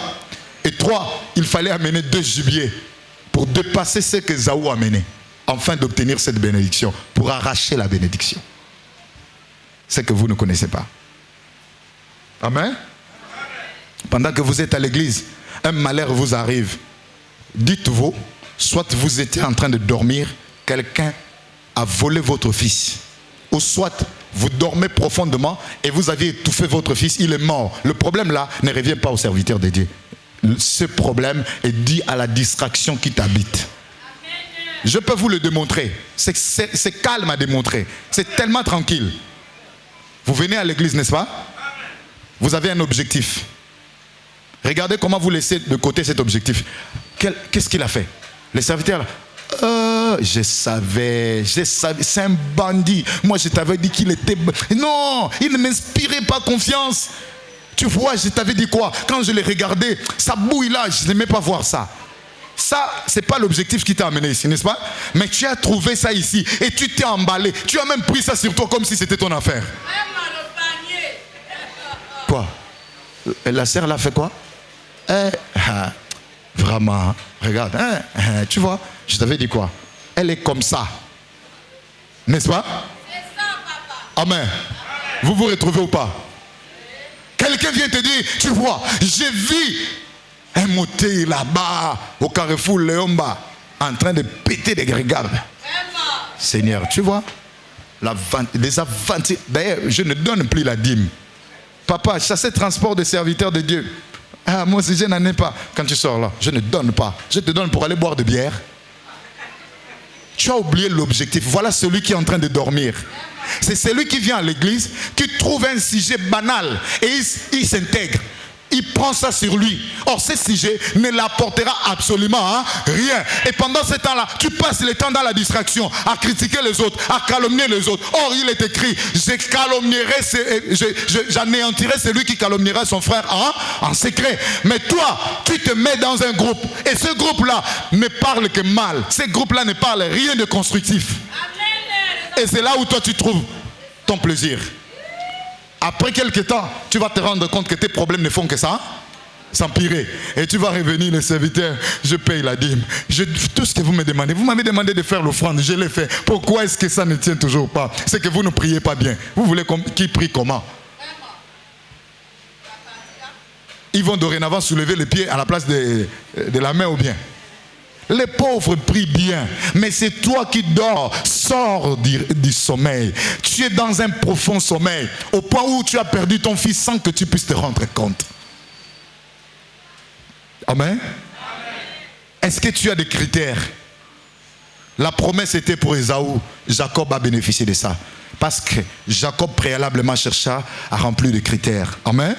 Et 3. Il fallait amener 2 gibiers pour dépasser ce que Ésaü a amené, afin d'obtenir cette bénédiction, pour arracher la bénédiction. C'est que vous ne connaissez pas. Amen. Pendant que vous êtes à l'église, un malheur vous arrive. Dites-vous, soit vous étiez en train de dormir, quelqu'un a volé votre fils. Ou soit vous dormez profondément et vous avez étouffé votre fils, il est mort. Le problème là ne revient pas au serviteur de Dieu. ce problème est dû à la distraction qui t'habite. Je peux vous le démontrer. C'est calme à démontrer. C'est tellement tranquille. Vous venez à l'église, n'est-ce pas? Vous avez un objectif. Regardez comment vous laissez de côté cet objectif. Qu'est-ce qu'il a fait? Les serviteurs, je savais, c'est un bandit. Moi, je t'avais dit qu'il était... Non, il ne m'inspirait pas confiance. Tu vois, je t'avais dit quoi? Quand je l'ai regardé, ça bouille là, je n'aimais pas voir ça. Ça, ce n'est pas l'objectif qui t'a amené ici, n'est-ce pas? Mais tu as trouvé ça ici et tu t'es emballé. Tu as même pris ça sur toi comme si c'était ton affaire. Quoi? La sœur l'a fait quoi? Vraiment, regarde, tu vois, je t'avais dit quoi? Elle est comme ça. N'est-ce pas? C'est ça, papa. Amen. Vous vous retrouvez ou pas? Quelqu'un vient te dire, tu vois, j'ai vu un moté là-bas, au carrefour Léomba, en train de péter des grégables. Seigneur, tu vois, les aventures. D'ailleurs, je ne donne plus la dîme. Papa, chasser transport de serviteurs de Dieu. Ah, moi, si je n'en ai pas, quand tu sors là, je ne donne pas. Je te donne pour aller boire de bière. Tu as oublié l'objectif. Voilà celui qui est en train de dormir. C'est celui qui vient à l'église, qui trouve un sujet banal et il s'intègre. Il prend ça sur lui. Or, ce sujet ne l'apportera absolument rien. Et pendant ce temps-là, tu passes le temps dans la distraction, à critiquer les autres, à calomnier les autres. Or, il est écrit, j'anéantirai celui qui calomniera son frère en secret. Mais toi, tu te mets dans un groupe. Et ce groupe-là ne parle que mal. Ce groupe-là ne parle rien de constructif. Et c'est là où toi, tu trouves ton plaisir. Après quelques temps, tu vas te rendre compte que tes problèmes ne font que ça, s'empirer. Et tu vas revenir, les serviteurs, je paye la dîme. Tout ce que vous me demandez, vous m'avez demandé de faire l'offrande, je l'ai fait. Pourquoi est-ce que ça ne tient toujours pas? C'est que vous ne priez pas bien. Vous voulez qui prie comment? Ils vont dorénavant soulever les pieds à la place de la main ou bien? Les pauvres prient bien, mais c'est toi qui dors. Sors du sommeil. Tu es dans un profond sommeil, au point où tu as perdu ton fils sans que tu puisses te rendre compte. Amen. Est-ce que tu as des critères? La promesse était pour Ésaü. Jacob a bénéficié de ça. Parce que Jacob préalablement chercha à remplir des critères. Amen.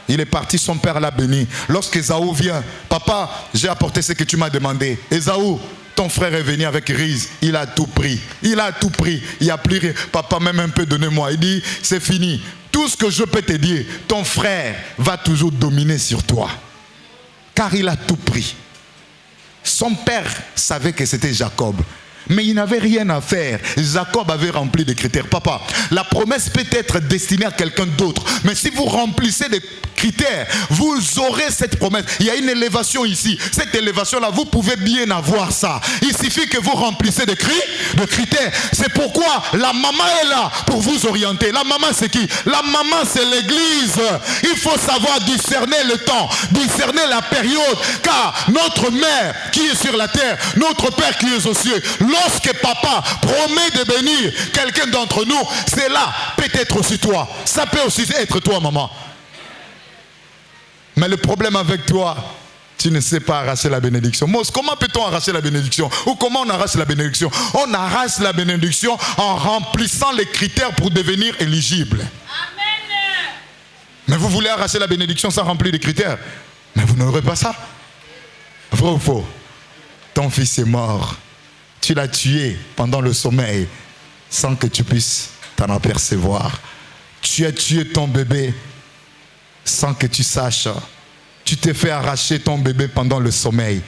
Il est parti, son père l'a béni. Lorsque Ésaü vient, papa, j'ai apporté ce que tu m'as demandé. Ésaü, ton frère est venu avec riz, il a tout pris. Il a tout pris, il n'y a plus rien. Papa, même un peu, donnez-moi. Il dit, c'est fini. Tout ce que je peux te dire, ton frère va toujours dominer sur toi. Car il a tout pris. Son père savait que c'était Jacob. Mais il n'avait rien à faire. Jacob avait rempli des critères. Papa, la promesse peut être destinée à quelqu'un d'autre. Mais si vous remplissez des critères, vous aurez cette promesse. Il y a une élévation ici. Cette élévation-là, vous pouvez bien avoir ça. Il suffit que vous remplissez des critères. C'est pourquoi la maman est là pour vous orienter. La maman, c'est qui? La maman, c'est l'église. Il faut savoir discerner le temps, discerner la période. Car notre mère qui est sur la terre, notre père qui est aux cieux, lorsque papa promet de bénir quelqu'un d'entre nous, c'est là, peut-être aussi toi. Ça peut aussi être toi, maman. Mais le problème avec toi, tu ne sais pas arracher la bénédiction. Mose, comment peut-on arracher la bénédiction? Ou comment on arrache la bénédiction? On arrache la bénédiction en remplissant les critères pour devenir éligible. Amen. Mais vous voulez arracher la bénédiction sans remplir les critères? Mais vous n'aurez pas ça. Vrai ou faux? Ton fils est mort. Tu l'as tué pendant le sommeil sans que tu puisses t'en apercevoir. Tu as tué ton bébé sans que tu saches. Tu t'es fait arracher ton bébé pendant le sommeil.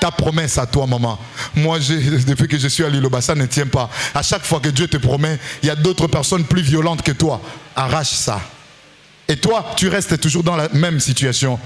Ta promesse à toi, maman. Moi, depuis que je suis à l'Iloba, ça ne tient pas. À chaque fois que Dieu te promet, il y a d'autres personnes plus violentes que toi. Arrache ça. Et toi, tu restes toujours dans la même situation,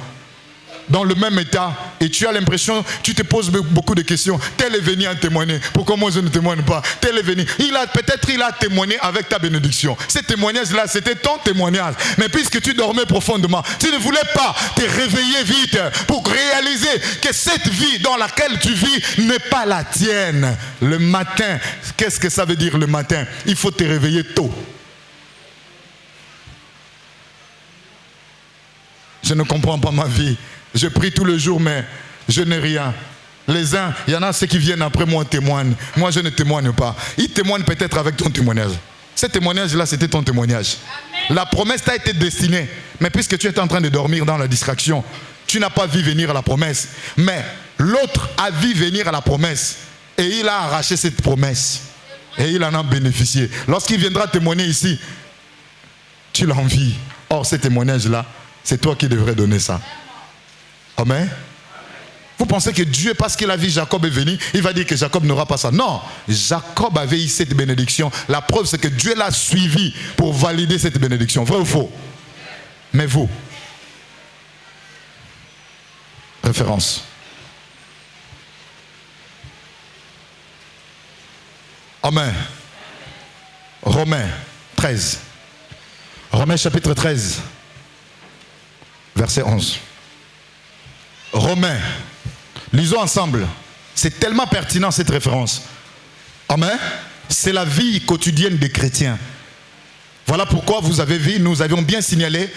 dans le même état, et tu as l'impression, tu te poses beaucoup de questions. Tel est venu à témoigner, pourquoi moi je ne témoigne pas? Tel est venu, peut-être il a témoigné avec ta bénédiction. Ce témoignage-là, c'était ton témoignage. Mais puisque tu dormais profondément, tu ne voulais pas te réveiller vite pour réaliser que cette vie dans laquelle tu vis n'est pas la tienne. Le matin, qu'est-ce que ça veut dire le matin? Il faut te réveiller tôt. Je ne comprends pas ma vie. Je prie tout le jour, mais je n'ai rien. Les uns, il y en a ceux qui viennent après moi témoignent. Moi, je ne témoigne pas. Ils témoignent peut-être avec ton témoignage. Ce témoignage-là, c'était ton témoignage. Amen. La promesse t'a été destinée. Mais puisque tu étais en train de dormir dans la distraction, tu n'as pas vu venir à la promesse. Mais l'autre a vu venir à la promesse. Et il a arraché cette promesse. Et il en a bénéficié. Lorsqu'il viendra témoigner ici, tu l'envies. Or, ce témoignage-là, c'est toi qui devrais donner ça. Amen. Vous pensez que Dieu, parce qu'il a vu Jacob est venu, il va dire que Jacob n'aura pas ça. Non, Jacob avait eu cette bénédiction. La preuve, c'est que Dieu l'a suivi pour valider cette bénédiction. Vrai ou faux? Mais vous, référence. Amen. Romains 13. Romains chapitre 13, verset 11. Romains. Lisons ensemble. C'est tellement pertinent cette référence. Amen. C'est la vie quotidienne des chrétiens. Voilà pourquoi vous avez vu, nous avions bien signalé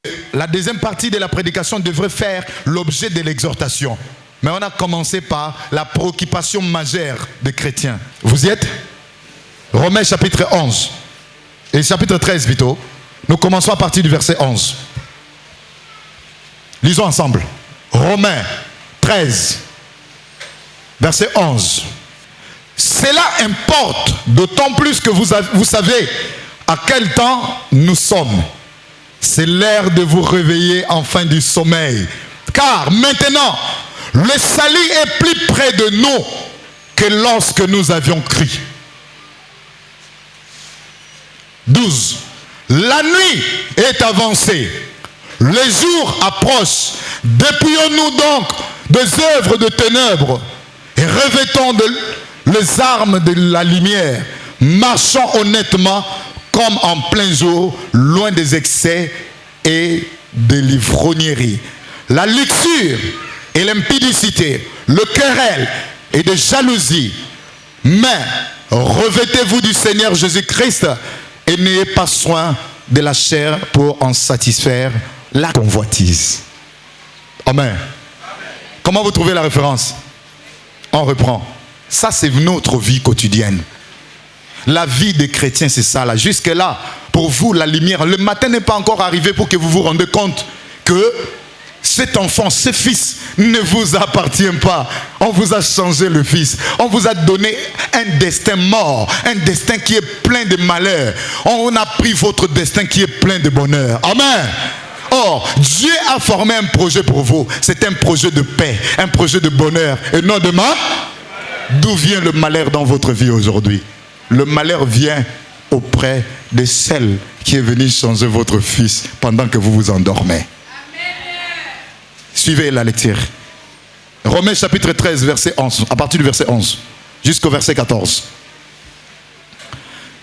que la deuxième partie de la prédication devrait faire l'objet de l'exhortation. Mais on a commencé par la préoccupation majeure des chrétiens. Vous y êtes? Romains chapitre 11 et chapitre 13 plutôt. Nous commençons à partir du verset 11. Lisons ensemble. Romains 13, verset 11. Cela importe d'autant plus que vous savez à quel temps nous sommes. C'est l'heure de vous réveiller enfin du sommeil. Car maintenant, le salut est plus près de nous que lorsque nous avions cru. 12. La nuit est avancée. Les jours approchent. Dépouillons-nous donc des œuvres de ténèbres et revêtons les armes de la lumière. Marchons honnêtement comme en plein jour, loin des excès et des livrogneries. La luxure et l'impudicité, le querelle et de jalousie. Mais revêtez-vous du Seigneur Jésus-Christ et n'ayez pas soin de la chair pour en satisfaire la convoitise. Amen. Comment vous trouvez la référence? On reprend. Ça, c'est notre vie quotidienne. La vie des chrétiens, c'est ça là. Jusque-là, pour vous, la lumière, le matin n'est pas encore arrivé pour que vous vous rendiez compte que cet enfant, ce fils, ne vous appartient pas. On vous a changé le fils. On vous a donné un destin mort, un destin qui est plein de malheur. On a pris votre destin qui est plein de bonheur. Amen. Or, Dieu a formé un projet pour vous. C'est un projet de paix, un projet de bonheur et non de mal. D'où vient le malheur dans votre vie aujourd'hui? Le malheur vient auprès de celle qui est venue changer votre fils pendant que vous vous endormez. Suivez la lecture. Romains chapitre 13, verset 11, à partir du verset 11 jusqu'au verset 14.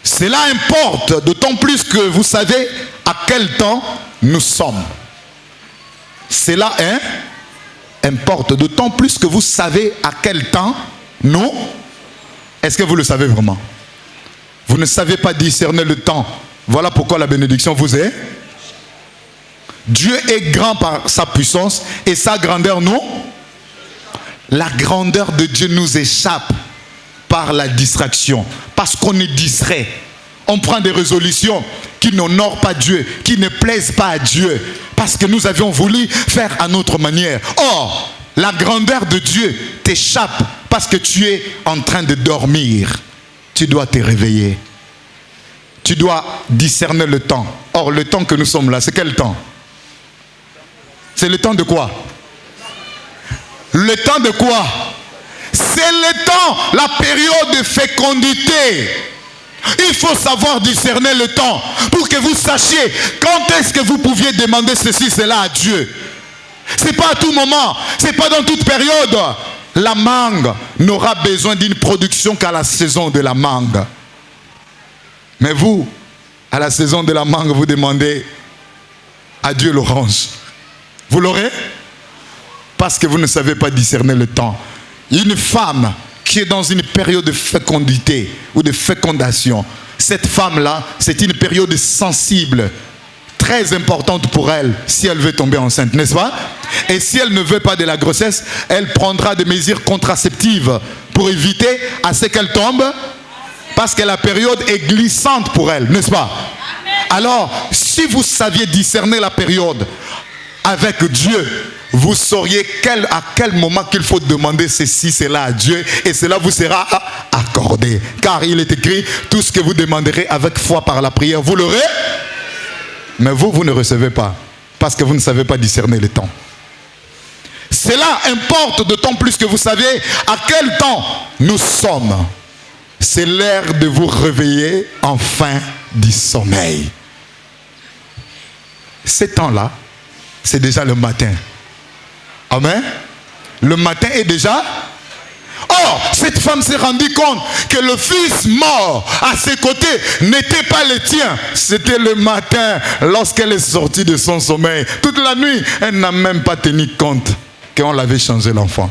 Cela importe d'autant plus que vous savez à quel temps nous sommes. Cela importe d'autant plus que vous savez à quel temps nous. Est-ce que vous le savez vraiment? Vous ne savez pas discerner le temps. Voilà pourquoi la bénédiction vous est. Dieu est grand par sa puissance et sa grandeur nous. La grandeur de Dieu nous échappe par la distraction. Parce qu'on est distrait. On prend des résolutions qui n'honorent pas Dieu, qui ne plaisent pas à Dieu. Parce que nous avions voulu faire à notre manière. Or, la grandeur de Dieu t'échappe parce que tu es en train de dormir. Tu dois te réveiller. Tu dois discerner le temps. Or, le temps que nous sommes là, c'est quel temps? C'est le temps de quoi? Le temps de quoi? C'est le temps, la période de fécondité. Il faut savoir discerner le temps pour que vous sachiez quand est-ce que vous pouviez demander ceci, cela à Dieu. C'est pas à tout moment, c'est pas dans toute période. La mangue n'aura besoin d'une production qu'à la saison de la mangue. Mais vous, à la saison de la mangue, vous demandez à Dieu l'orange. Vous l'aurez? Parce que vous ne savez pas discerner le temps. Une femme qui est dans une période de fécondité ou de fécondation, cette femme-là, c'est une période sensible, très importante pour elle si elle veut tomber enceinte, n'est-ce pas? Et si elle ne veut pas de la grossesse, elle prendra des mesures contraceptives pour éviter à ce qu'elle tombe, parce que la période est glissante pour elle, n'est-ce pas? Alors, si vous saviez discerner la période avec Dieu, vous sauriez à quel moment qu'il faut demander ceci, cela à Dieu, et cela vous sera accordé. Car il est écrit, tout ce que vous demanderez avec foi par la prière, vous l'aurez. Mais vous ne recevez pas, parce que vous ne savez pas discerner le temps. Cela importe d'autant plus que vous savez à quel temps nous sommes. C'est l'heure de vous réveiller enfin du sommeil. Ce temps-là, c'est déjà le matin. Amen. Le matin est déjà... Or, cette femme s'est rendue compte que le fils mort à ses côtés n'était pas le tien. C'était le matin, lorsqu'elle est sortie de son sommeil. Toute la nuit, elle n'a même pas tenu compte qu'on l'avait changé l'enfant.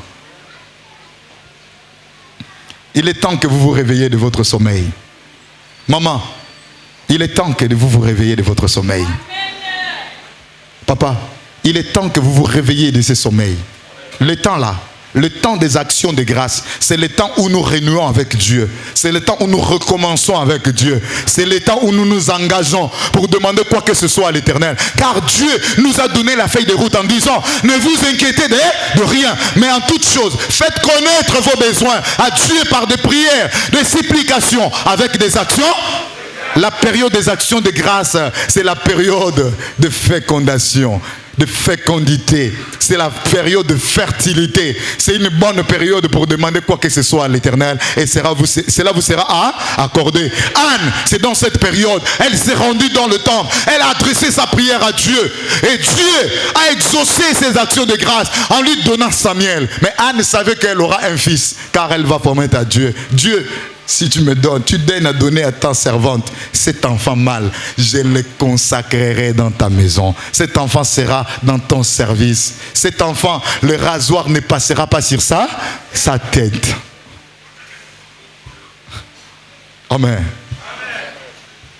Il est temps que vous vous réveillez de votre sommeil. Maman, il est temps que vous vous réveillez de votre sommeil. Papa, il est temps que vous vous réveillez de ce sommeil. Le temps là, le temps des actions de grâce, c'est le temps où nous renouons avec Dieu. C'est le temps où nous recommençons avec Dieu. C'est le temps où nous nous engageons pour demander quoi que ce soit à l'Éternel. Car Dieu nous a donné la feuille de route en disant, ne vous inquiétez de rien, mais en toute chose, faites connaître vos besoins à Dieu par des prières, des supplications, avec des actions. La période des actions de grâce, c'est la période de fécondation, de fécondité. C'est la période de fertilité. C'est une bonne période pour demander quoi que ce soit à l'Éternel. Et cela vous sera accordé. Anne, c'est dans cette période. Elle s'est rendue dans le temple. Elle a adressé sa prière à Dieu. Et Dieu a exaucé ses actions de grâce en lui donnant Samuel. Mais Anne savait qu'elle aura un fils, car elle va promettre à Dieu. Dieu, si tu me donnes, tu donnes à donner à ta servante cet enfant mâle, je le consacrerai dans ta maison. Cet enfant sera dans ton service. Cet enfant, le rasoir ne passera pas sur sa tête. Amen.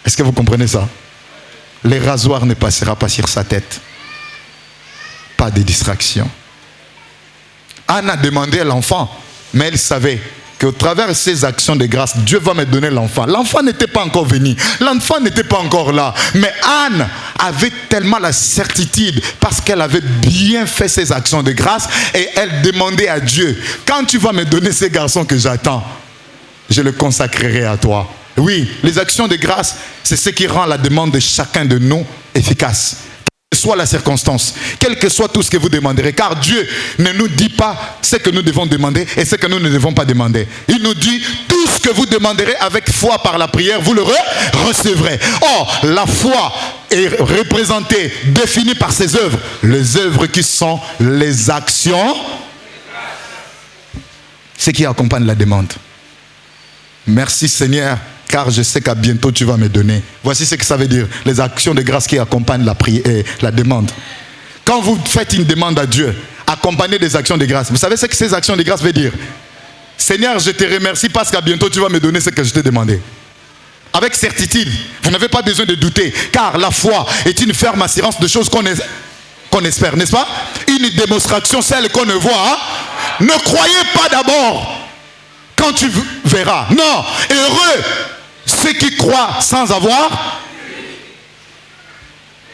Est-ce que vous comprenez ça? Le rasoir ne passera pas sur sa tête. Pas de distraction. Anne a demandé à l'enfant, mais elle savait qu'au travers de ces actions de grâce, Dieu va me donner l'enfant. L'enfant n'était pas encore venu. L'enfant n'était pas encore là. Mais Anne avait tellement la certitude parce qu'elle avait bien fait ses actions de grâce et elle demandait à Dieu, quand tu vas me donner ces garçons que j'attends, je le consacrerai à toi. Oui, les actions de grâce, c'est ce qui rend la demande de chacun de nous efficace. Quelle que soit la circonstance, quel que soit tout ce que vous demanderez, car Dieu ne nous dit pas ce que nous devons demander et ce que nous ne devons pas demander. Il nous dit, tout ce que vous demanderez avec foi par la prière, vous le recevrez. Or, la foi est représentée, définie par ses œuvres. Les œuvres qui sont les actions, ce qui accompagne la demande. Merci Seigneur, car je sais qu'à bientôt tu vas me donner. Voici ce que ça veut dire, les actions de grâce qui accompagnent la prière, la demande. Quand vous faites une demande à Dieu, accompagnez des actions de grâce. Vous savez ce que ces actions de grâce veulent dire? Seigneur, je te remercie parce qu'à bientôt tu vas me donner ce que je t'ai demandé. Avec certitude, vous n'avez pas besoin de douter, car la foi est une ferme assurance de choses qu'on espère, n'est-ce pas? Une démonstration, celle qu'on ne voit. Hein? Ne croyez pas d'abord quand tu verras. Non, heureux ceux qui croient sans avoir.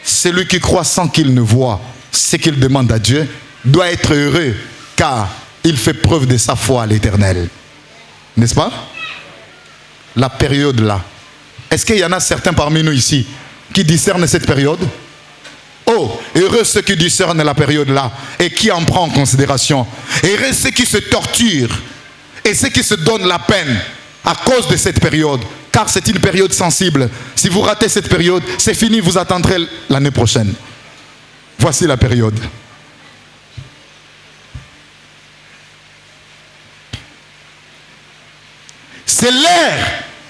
Celui qui croit sans qu'il ne voit ce qu'il demande à Dieu doit être heureux, car il fait preuve de sa foi à l'Éternel. N'est-ce pas? La période là. Est-ce qu'il y en a certains parmi nous ici qui discernent cette période? Oh, heureux ceux qui discernent la période là et qui en prennent en considération. Heureux ceux qui se torturent et ceux qui se donnent la peine à cause de cette période, car c'est une période sensible. Si vous ratez cette période, c'est fini, vous attendrez l'année prochaine. Voici la période. C'est l'heure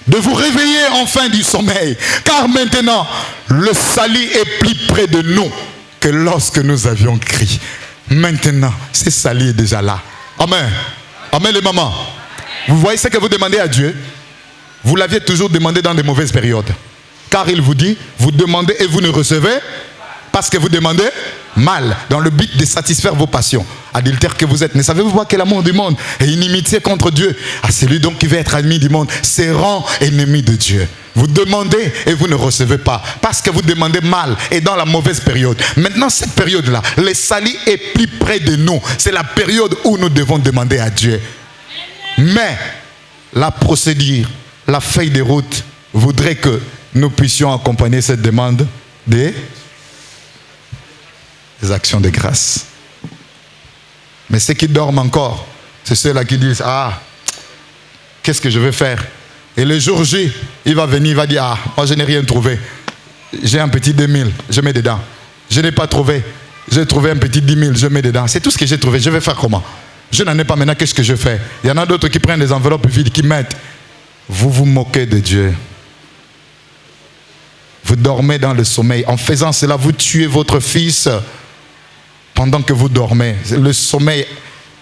de vous réveiller enfin du sommeil, car maintenant, le salut est plus près de nous que lorsque nous avions crié. Maintenant, ce salut est déjà là. Amen. Amen les mamans. Vous voyez ce que vous demandez à Dieu? Vous l'aviez toujours demandé dans de mauvaises périodes. Car il vous dit, vous demandez et vous ne recevez parce que vous demandez mal, dans le but de satisfaire vos passions. Adultère que vous êtes, ne savez-vous pas que l'amour du monde est inimitié contre Dieu? À celui donc qui veut être ami du monde se rend ennemi de Dieu. Vous demandez et vous ne recevez pas parce que vous demandez mal et dans la mauvaise période. Maintenant, cette période-là, le salut est plus près de nous. C'est la période où nous devons demander à Dieu. Mais la procédure, la feuille de route voudrait que nous puissions accompagner cette demande des actions de grâce. Mais ceux qui dorment encore, c'est ceux-là qui disent, ah, qu'est-ce que je vais faire? Et le jour J, il va venir, il va dire, ah, moi je n'ai rien trouvé. J'ai un petit 2000, je mets dedans. Je n'ai pas trouvé, j'ai trouvé un petit 10 000, je mets dedans. C'est tout ce que j'ai trouvé, je vais faire comment? Je n'en ai pas maintenant, qu'est-ce que je fais? Il y en a d'autres qui prennent des enveloppes vides, qui mettent. Vous vous moquez de Dieu. Vous dormez dans le sommeil. En faisant cela, vous tuez votre fils pendant que vous dormez. Le sommeil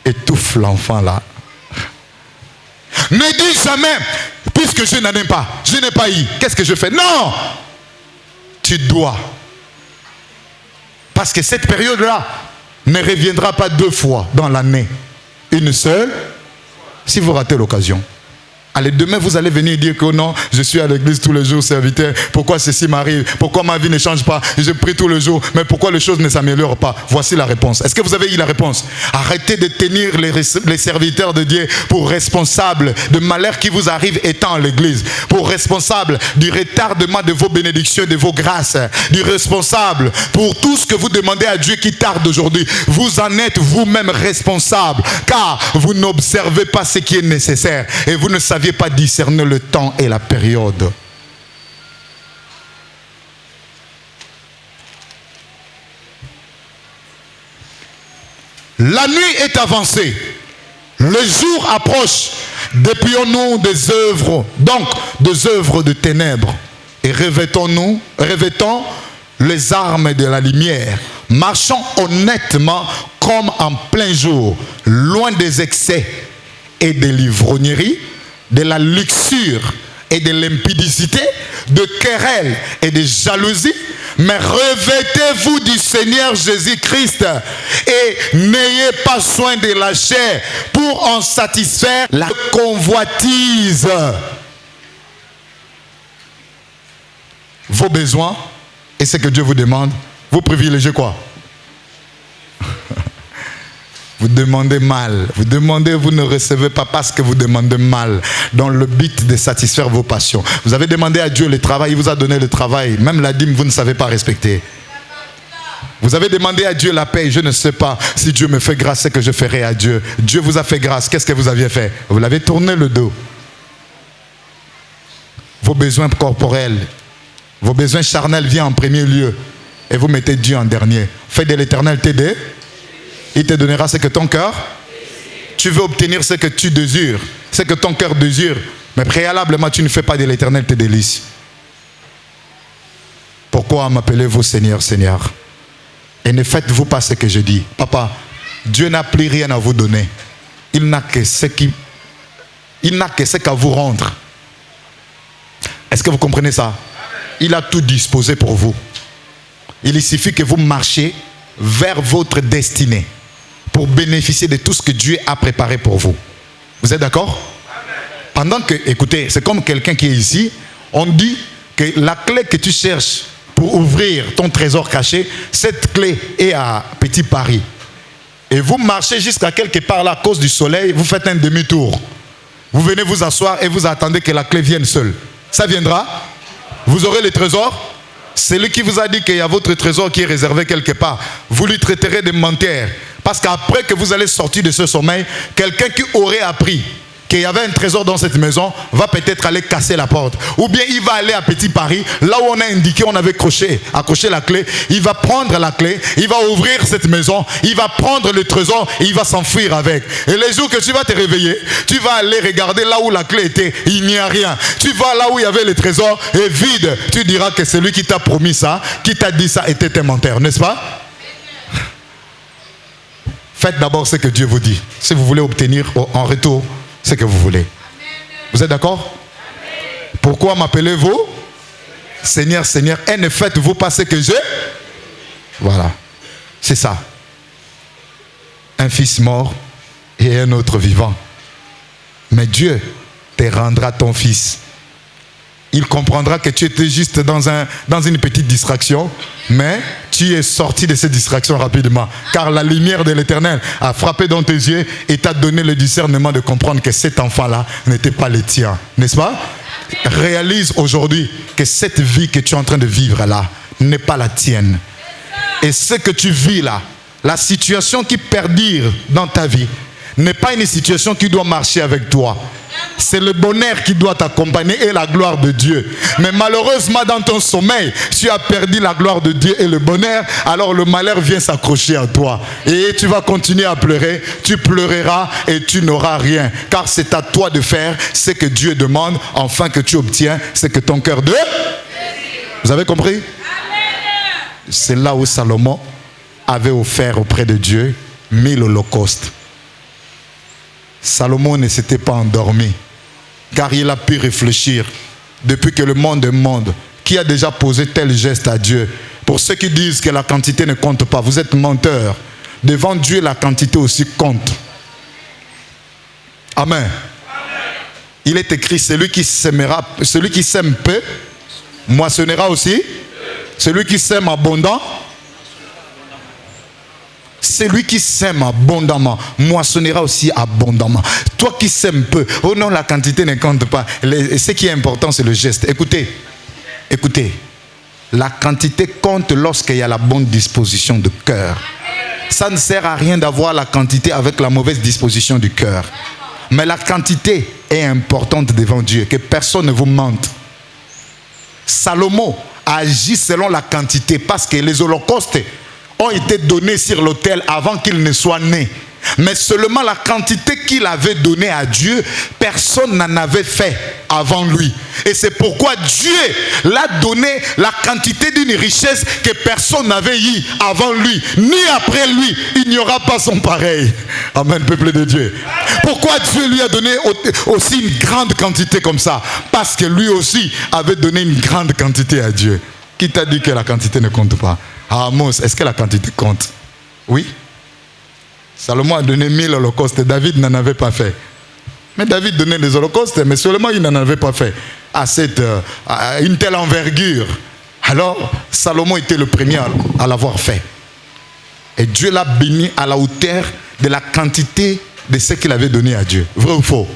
étouffe l'enfant là. Ne dis jamais, puisque je n'en ai pas, je n'ai pas eu, qu'est-ce que je fais? Non! Tu dois. Parce que cette période-là ne reviendra pas 2 fois dans l'année. Une seule, si vous ratez l'occasion. Allez, demain vous allez venir dire que non, je suis à l'église tous les jours, serviteur. Pourquoi ceci m'arrive? Pourquoi ma vie ne change pas? Je prie tous les jours, mais pourquoi les choses ne s'améliorent pas? Voici la réponse. Est-ce que vous avez eu la réponse? Arrêtez de tenir les serviteurs de Dieu pour responsables de malheur qui vous arrive étant à l'église, pour responsables du retardement de vos bénédictions, de vos grâces, du responsable pour tout ce que vous demandez à Dieu qui tarde aujourd'hui. Vous en êtes vous-même responsable, car vous n'observez pas ce qui est nécessaire et vous ne savez pas discerner le temps et la période. La nuit est avancée, le jour approche. Déplions-nous des œuvres, donc des œuvres de ténèbres, et revêtons les armes de la lumière. Marchons honnêtement comme en plein jour, loin des excès et des livrogneries, de la luxure et de l'impudicité, de querelles et de jalousie, mais revêtez-vous du Seigneur Jésus-Christ et n'ayez pas soin de la chair pour en satisfaire la convoitise. Vos besoins et ce que Dieu vous demande, vous privilégiez quoi? Vous demandez mal. Vous demandez, vous ne recevez pas parce que vous demandez mal, dans le but de satisfaire vos passions. Vous avez demandé à Dieu le travail, il vous a donné le travail. Même la dîme, vous ne savez pas respecter. Vous avez demandé à Dieu la paix. Je ne sais pas si Dieu me fait grâce, ce que je ferai à Dieu. Dieu vous a fait grâce. Qu'est-ce que vous aviez fait? Vous l'avez tourné le dos. Vos besoins corporels, vos besoins charnels viennent en premier lieu. Et vous mettez Dieu en dernier. Fais de l'Éternel t'aider. Il te donnera ce que ton cœur. Tu veux obtenir ce que tu désires, ce que ton cœur désire. Mais préalablement, tu ne fais pas de l'Éternel tes délices. Pourquoi m'appelez-vous Seigneur, Seigneur? Et ne faites-vous pas ce que je dis. Papa, Dieu n'a plus rien à vous donner. Il n'a que ce qu'à vous rendre. Est-ce que vous comprenez ça? Il a tout disposé pour vous. Il suffit que vous marchiez vers votre destinée pour bénéficier de tout ce que Dieu a préparé pour vous. Vous êtes d'accord? Pendant que, écoutez, c'est comme quelqu'un qui est ici, on dit que la clé que tu cherches pour ouvrir ton trésor caché, cette clé est à Petit Paris. Et vous marchez jusqu'à quelque part là, à cause du soleil, vous faites un demi-tour. Vous venez vous asseoir et vous attendez que la clé vienne seule. Ça viendra? Vous aurez le trésor? Celui qui vous a dit qu'il y a votre trésor qui est réservé quelque part, vous lui traiterez de menteur. Parce qu'après que vous allez sortir de ce sommeil, quelqu'un qui aurait appris qu'il y avait un trésor dans cette maison va peut-être aller casser la porte. Ou bien il va aller à Petit Paris, là où on a indiqué, on avait accroché la clé. Il va prendre la clé, il va ouvrir cette maison, il va prendre le trésor et il va s'enfuir avec. Et les jours que tu vas te réveiller, tu vas aller regarder là où la clé était, il n'y a rien. Tu vas là où il y avait le trésor et vide. Tu diras que celui qui t'a promis ça, qui t'a dit ça était un menteur, n'est-ce pas? Faites d'abord ce que Dieu vous dit. Si vous voulez obtenir en retour ce que vous voulez. Vous êtes d'accord? Pourquoi m'appelez-vous Seigneur, Seigneur, et ne faites-vous pas ce que je... Voilà, c'est ça. Un fils mort et un autre vivant. Mais Dieu te rendra ton fils. Il comprendra que tu étais juste dans une petite distraction, mais tu es sorti de cette distraction rapidement. Car la lumière de l'Éternel a frappé dans tes yeux et t'a donné le discernement de comprendre que cet enfant-là n'était pas le tien. N'est-ce pas? Réalise aujourd'hui que cette vie que tu es en train de vivre là n'est pas la tienne. Et ce que tu vis là, la situation qui perdure dans ta vie, n'est pas une situation qui doit marcher avec toi. C'est le bonheur qui doit t'accompagner et la gloire de Dieu. Mais malheureusement, dans ton sommeil, tu as perdu la gloire de Dieu et le bonheur, alors le malheur vient s'accrocher à toi. Et tu vas continuer à pleurer, tu pleureras et tu n'auras rien. Car c'est à toi de faire ce que Dieu demande, afin que tu obtiens ce que ton cœur de... Vous avez compris? C'est là où Salomon avait offert auprès de Dieu 1000 holocaustes. Salomon ne s'était pas endormi, car il a pu réfléchir depuis que le monde est monde. Qui a déjà posé tel geste à Dieu? Pour ceux qui disent que la quantité ne compte pas, vous êtes menteurs. Devant Dieu, la quantité aussi compte. Amen. Il est écrit, celui qui sème peu, moissonnera aussi. Celui qui sème abondant, celui qui sème abondamment moissonnera aussi abondamment. Toi qui sèmes peu, oh non, la quantité ne compte pas. Ce qui est important, c'est le geste. Écoutez, la quantité compte lorsqu'il y a la bonne disposition de cœur. Ça ne sert à rien d'avoir la quantité avec la mauvaise disposition du cœur. Mais la quantité est importante devant Dieu, que personne ne vous mente. Salomon a agi selon la quantité parce que les holocaustes ont été donnés sur l'autel avant qu'il ne soit né. Mais seulement la quantité qu'il avait donnée à Dieu, personne n'en avait fait avant lui. Et c'est pourquoi Dieu l'a donné la quantité d'une richesse que personne n'avait eu avant lui, ni après lui. Il n'y aura pas son pareil. Amen, peuple de Dieu. Pourquoi Dieu lui a donné aussi une grande quantité comme ça? Parce que lui aussi avait donné une grande quantité à Dieu. Qui t'a dit que la quantité ne compte pas? Ah, Amos, est-ce que la quantité compte? Oui. Salomon a donné 1000 holocaustes. David n'en avait pas fait. Mais David donnait les holocaustes, mais seulement il n'en avait pas fait à une telle envergure. Alors, Salomon était le premier à l'avoir fait. Et Dieu l'a béni à la hauteur de la quantité de ce qu'il avait donné à Dieu. Vrai ou faux?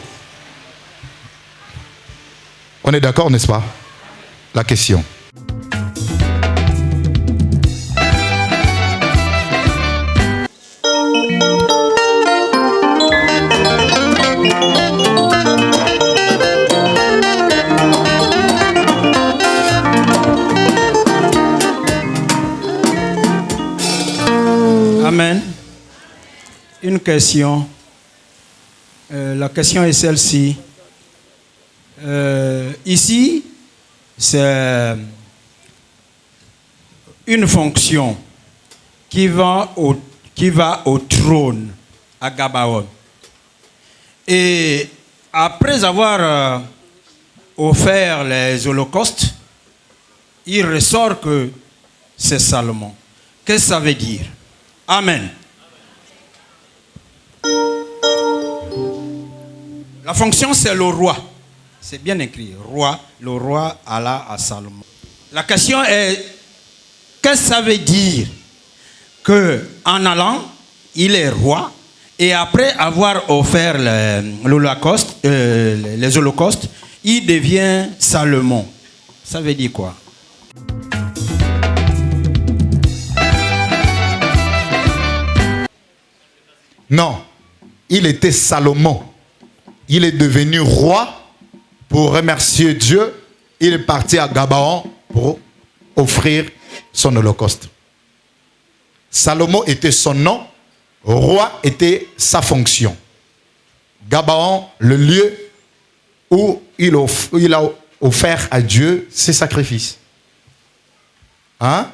On est d'accord, n'est-ce pas? La question. Amen. Une question. La question est celle-ci. Ici, c'est une fonction qui va au trône à Gabaon. Et après avoir offert les holocaustes, il ressort que c'est Salomon. Qu'est-ce que ça veut dire? Amen. La fonction, c'est le roi. C'est bien écrit. Roi, le roi alla à Salomon. La question est, qu'est-ce que ça veut dire qu'en allant, il est roi, et après avoir offert les holocaustes, il devient Salomon. Ça veut dire quoi? Non, il était Salomon. Il est devenu roi pour remercier Dieu. Il est parti à Gabaon pour offrir son holocauste. Salomon était son nom, roi était sa fonction. Gabaon, le lieu où il a offert à Dieu ses sacrifices. Hein?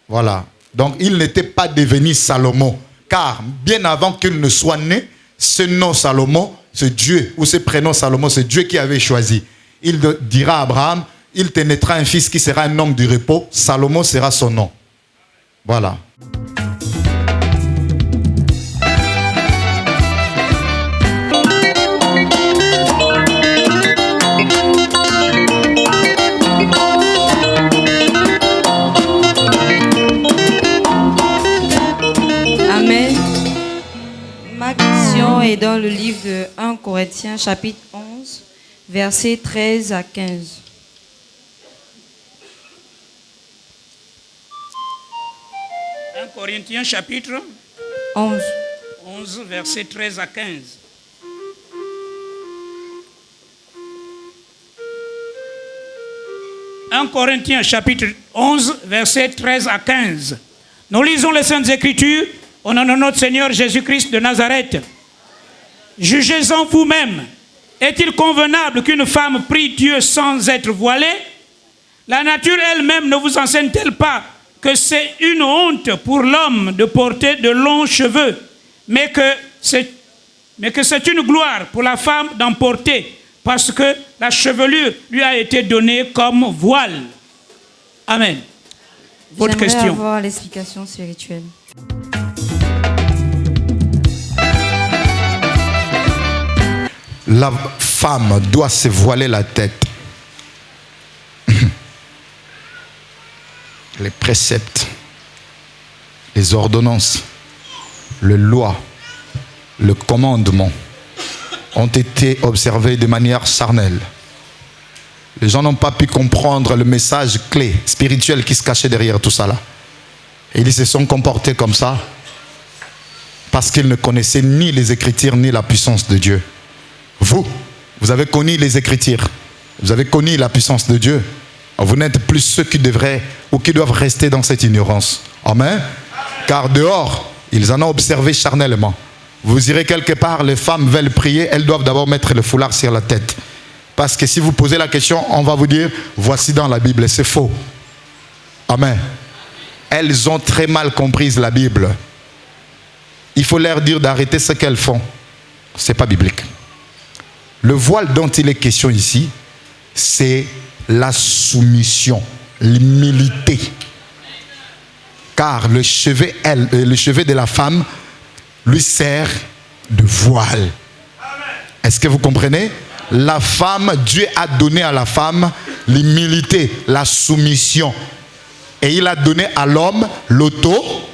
Voilà. Donc il n'était pas devenu Salomon. Car bien avant qu'il ne soit né, ce nom Salomon, ce Dieu, ou ce prénom Salomon, c'est Dieu qui avait choisi. Il dira à Abraham il te naîtra un fils qui sera un homme du repos. Salomon sera son nom. Voilà. Amen. Ma question est dans le livre de 1 Corinthiens chapitre 11, versets 13 à 15. 1 Corinthiens chapitre 11. 11, versets 13 à 15. « 1 Corinthiens chapitre 11, versets 13 à 15. Nous lisons les Saintes Écritures au nom de notre Seigneur Jésus-Christ de Nazareth. Jugez-en vous-même. Est-il convenable qu'une femme prie Dieu sans être voilée? La nature elle-même ne vous enseigne-t-elle pas que c'est une honte pour l'homme de porter de longs cheveux, mais que c'est une gloire pour la femme d'en porter, parce que la chevelure lui a été donnée comme voile. Amen. Votre question. J'aimerais avoir l'explication spirituelle. La femme doit se voiler la tête. Les préceptes, les ordonnances, les lois, le commandement ont été observés de manière charnelle. Les gens n'ont pas pu comprendre le message clé, spirituel qui se cachait derrière tout ça là. Et ils se sont comportés comme ça parce qu'ils ne connaissaient ni les Écritures ni la puissance de Dieu. Vous avez connu les Écritures, vous avez connu la puissance de Dieu. Vous n'êtes plus ceux qui devraient ou qui doivent rester dans cette ignorance. Amen. Car dehors, ils en ont observé charnellement. Vous irez quelque part, les femmes veulent prier, elles doivent d'abord mettre le foulard sur la tête. Parce que si vous posez la question, on va vous dire, voici dans la Bible, c'est faux. Amen. Elles ont très mal compris la Bible. Il faut leur dire d'arrêter ce qu'elles font. Ce n'est pas biblique. Le voile dont il est question ici, c'est la soumission, l'humilité. Car le chevet de la femme lui sert de voile. Est-ce que vous comprenez? La femme, Dieu a donné à la femme l'humilité, la soumission. Et il a donné à l'homme l'auto.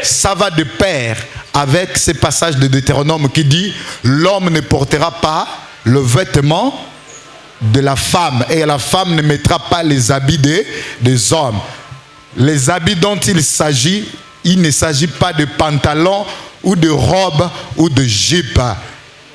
Ça va de pair avec ce passage de Deutéronome qui dit « L'homme ne portera pas le vêtement de la femme et la femme ne mettra pas les habits des hommes. » Les habits dont il s'agit, il ne s'agit pas de pantalon ou de robe ou de jupe.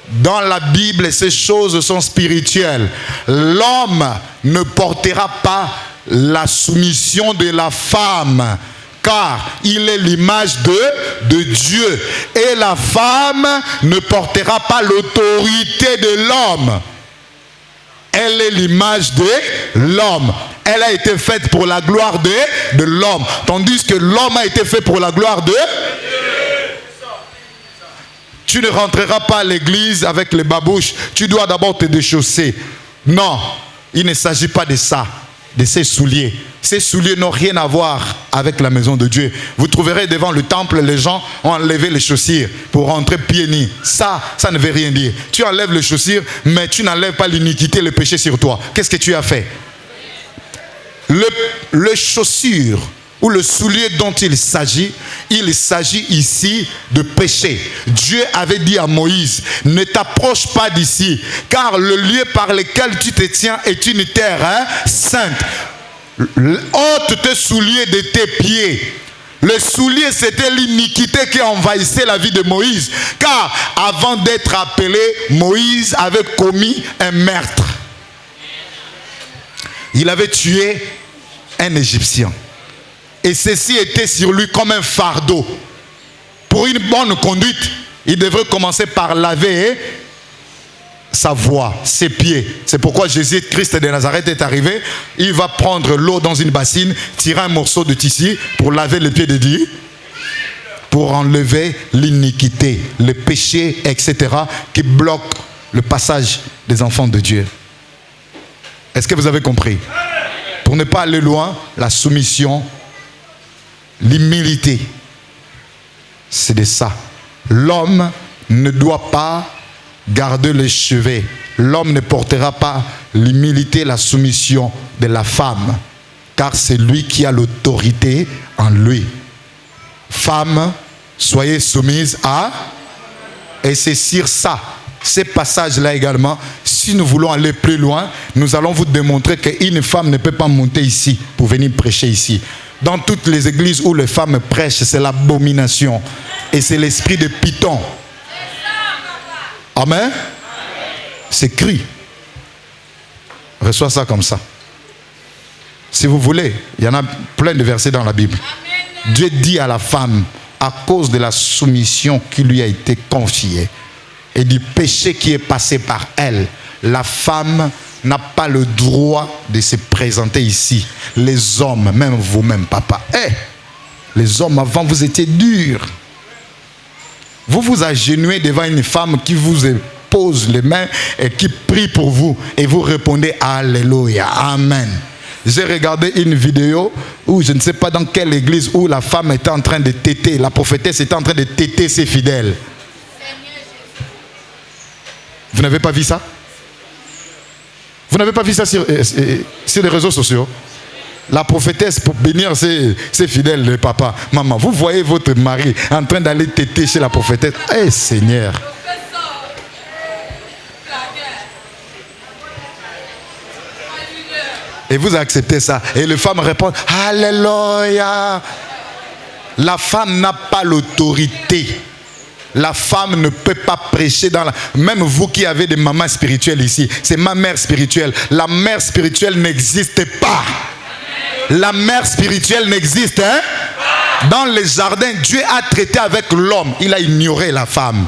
Dans la Bible, ces choses sont spirituelles. L'homme ne portera pas la soumission de la femme, car il est l'image de Dieu. Et la femme ne portera pas l'autorité de l'homme. Elle est l'image de l'homme. Elle a été faite pour la gloire de l'homme. Tandis que l'homme a été fait pour la gloire de Dieu. Tu ne rentreras pas à l'église avec les babouches. Tu dois d'abord te déchausser. Non, il ne s'agit pas de ça, de ces souliers. Ces souliers n'ont rien à voir avec la maison de Dieu. Vous trouverez devant le temple, les gens ont enlevé les chaussures pour rentrer pieds nus. Ça ne veut rien dire. Tu enlèves les chaussures, mais tu n'enlèves pas l'iniquité, le péché sur toi. Qu'est-ce que tu as fait? Le chaussure ou le soulier dont il s'agit ici de péché. Dieu avait dit à Moïse, ne t'approche pas d'ici, car le lieu par lequel tu te tiens est une terre sainte. Ôte tes souliers de tes pieds. Le soulier, c'était l'iniquité qui envahissait la vie de Moïse, car avant d'être appelé, Moïse avait commis un meurtre. Il avait tué un Égyptien. Et ceci était sur lui comme un fardeau. Pour une bonne conduite, il devrait commencer par laver sa voix, ses pieds. C'est pourquoi Jésus-Christ de Nazareth est arrivé. Il va prendre l'eau dans une bassine, tirer un morceau de tissu pour laver les pieds de Dieu, pour enlever l'iniquité, le péché, etc., qui bloquent le passage des enfants de Dieu. Est-ce que vous avez compris? Pour ne pas aller loin, la soumission, l'humilité, c'est de ça. L'homme ne doit pas garder le chevet. L'homme ne portera pas l'humilité, la soumission de la femme, car c'est lui qui a l'autorité en lui. Femme, soyez soumise à... Et c'est sur ça, ces passages-là également, si nous voulons aller plus loin, nous allons vous démontrer qu'une femme ne peut pas monter ici pour venir prêcher ici. Dans toutes les églises où les femmes prêchent, c'est l'abomination. Et c'est l'esprit de Python. Amen. C'est écrit. Reçois ça comme ça. Si vous voulez, il y en a plein de versets dans la Bible. Dieu dit à la femme, à cause de la soumission qui lui a été confiée et du péché qui est passé par elle, la femme n'a pas le droit de se présenter ici. Les hommes, même vous-même, papa, les hommes avant vous étiez durs. Vous vous agenouillez devant une femme qui vous pose les mains et qui prie pour vous et vous répondez Alléluia, Amen. J'ai regardé une vidéo où je ne sais pas dans quelle église où la femme était en train de téter, la prophétesse était en train de téter ses fidèles. Vous n'avez pas vu ça? Vous n'avez pas vu ça sur les réseaux sociaux? La prophétesse pour bénir ses fidèles, le papa, maman. Vous voyez votre mari en train d'aller téter chez la prophétesse. Eh Seigneur! Et vous acceptez ça. Et les femmes répondent Alléluia. La femme n'a pas l'autorité. La femme ne peut pas prêcher dans la... Même vous qui avez des mamans spirituelles ici, c'est ma mère spirituelle. La mère spirituelle n'existe pas. La mère spirituelle n'existe, hein? Dans les jardins, Dieu a traité avec l'homme. Il a ignoré la femme.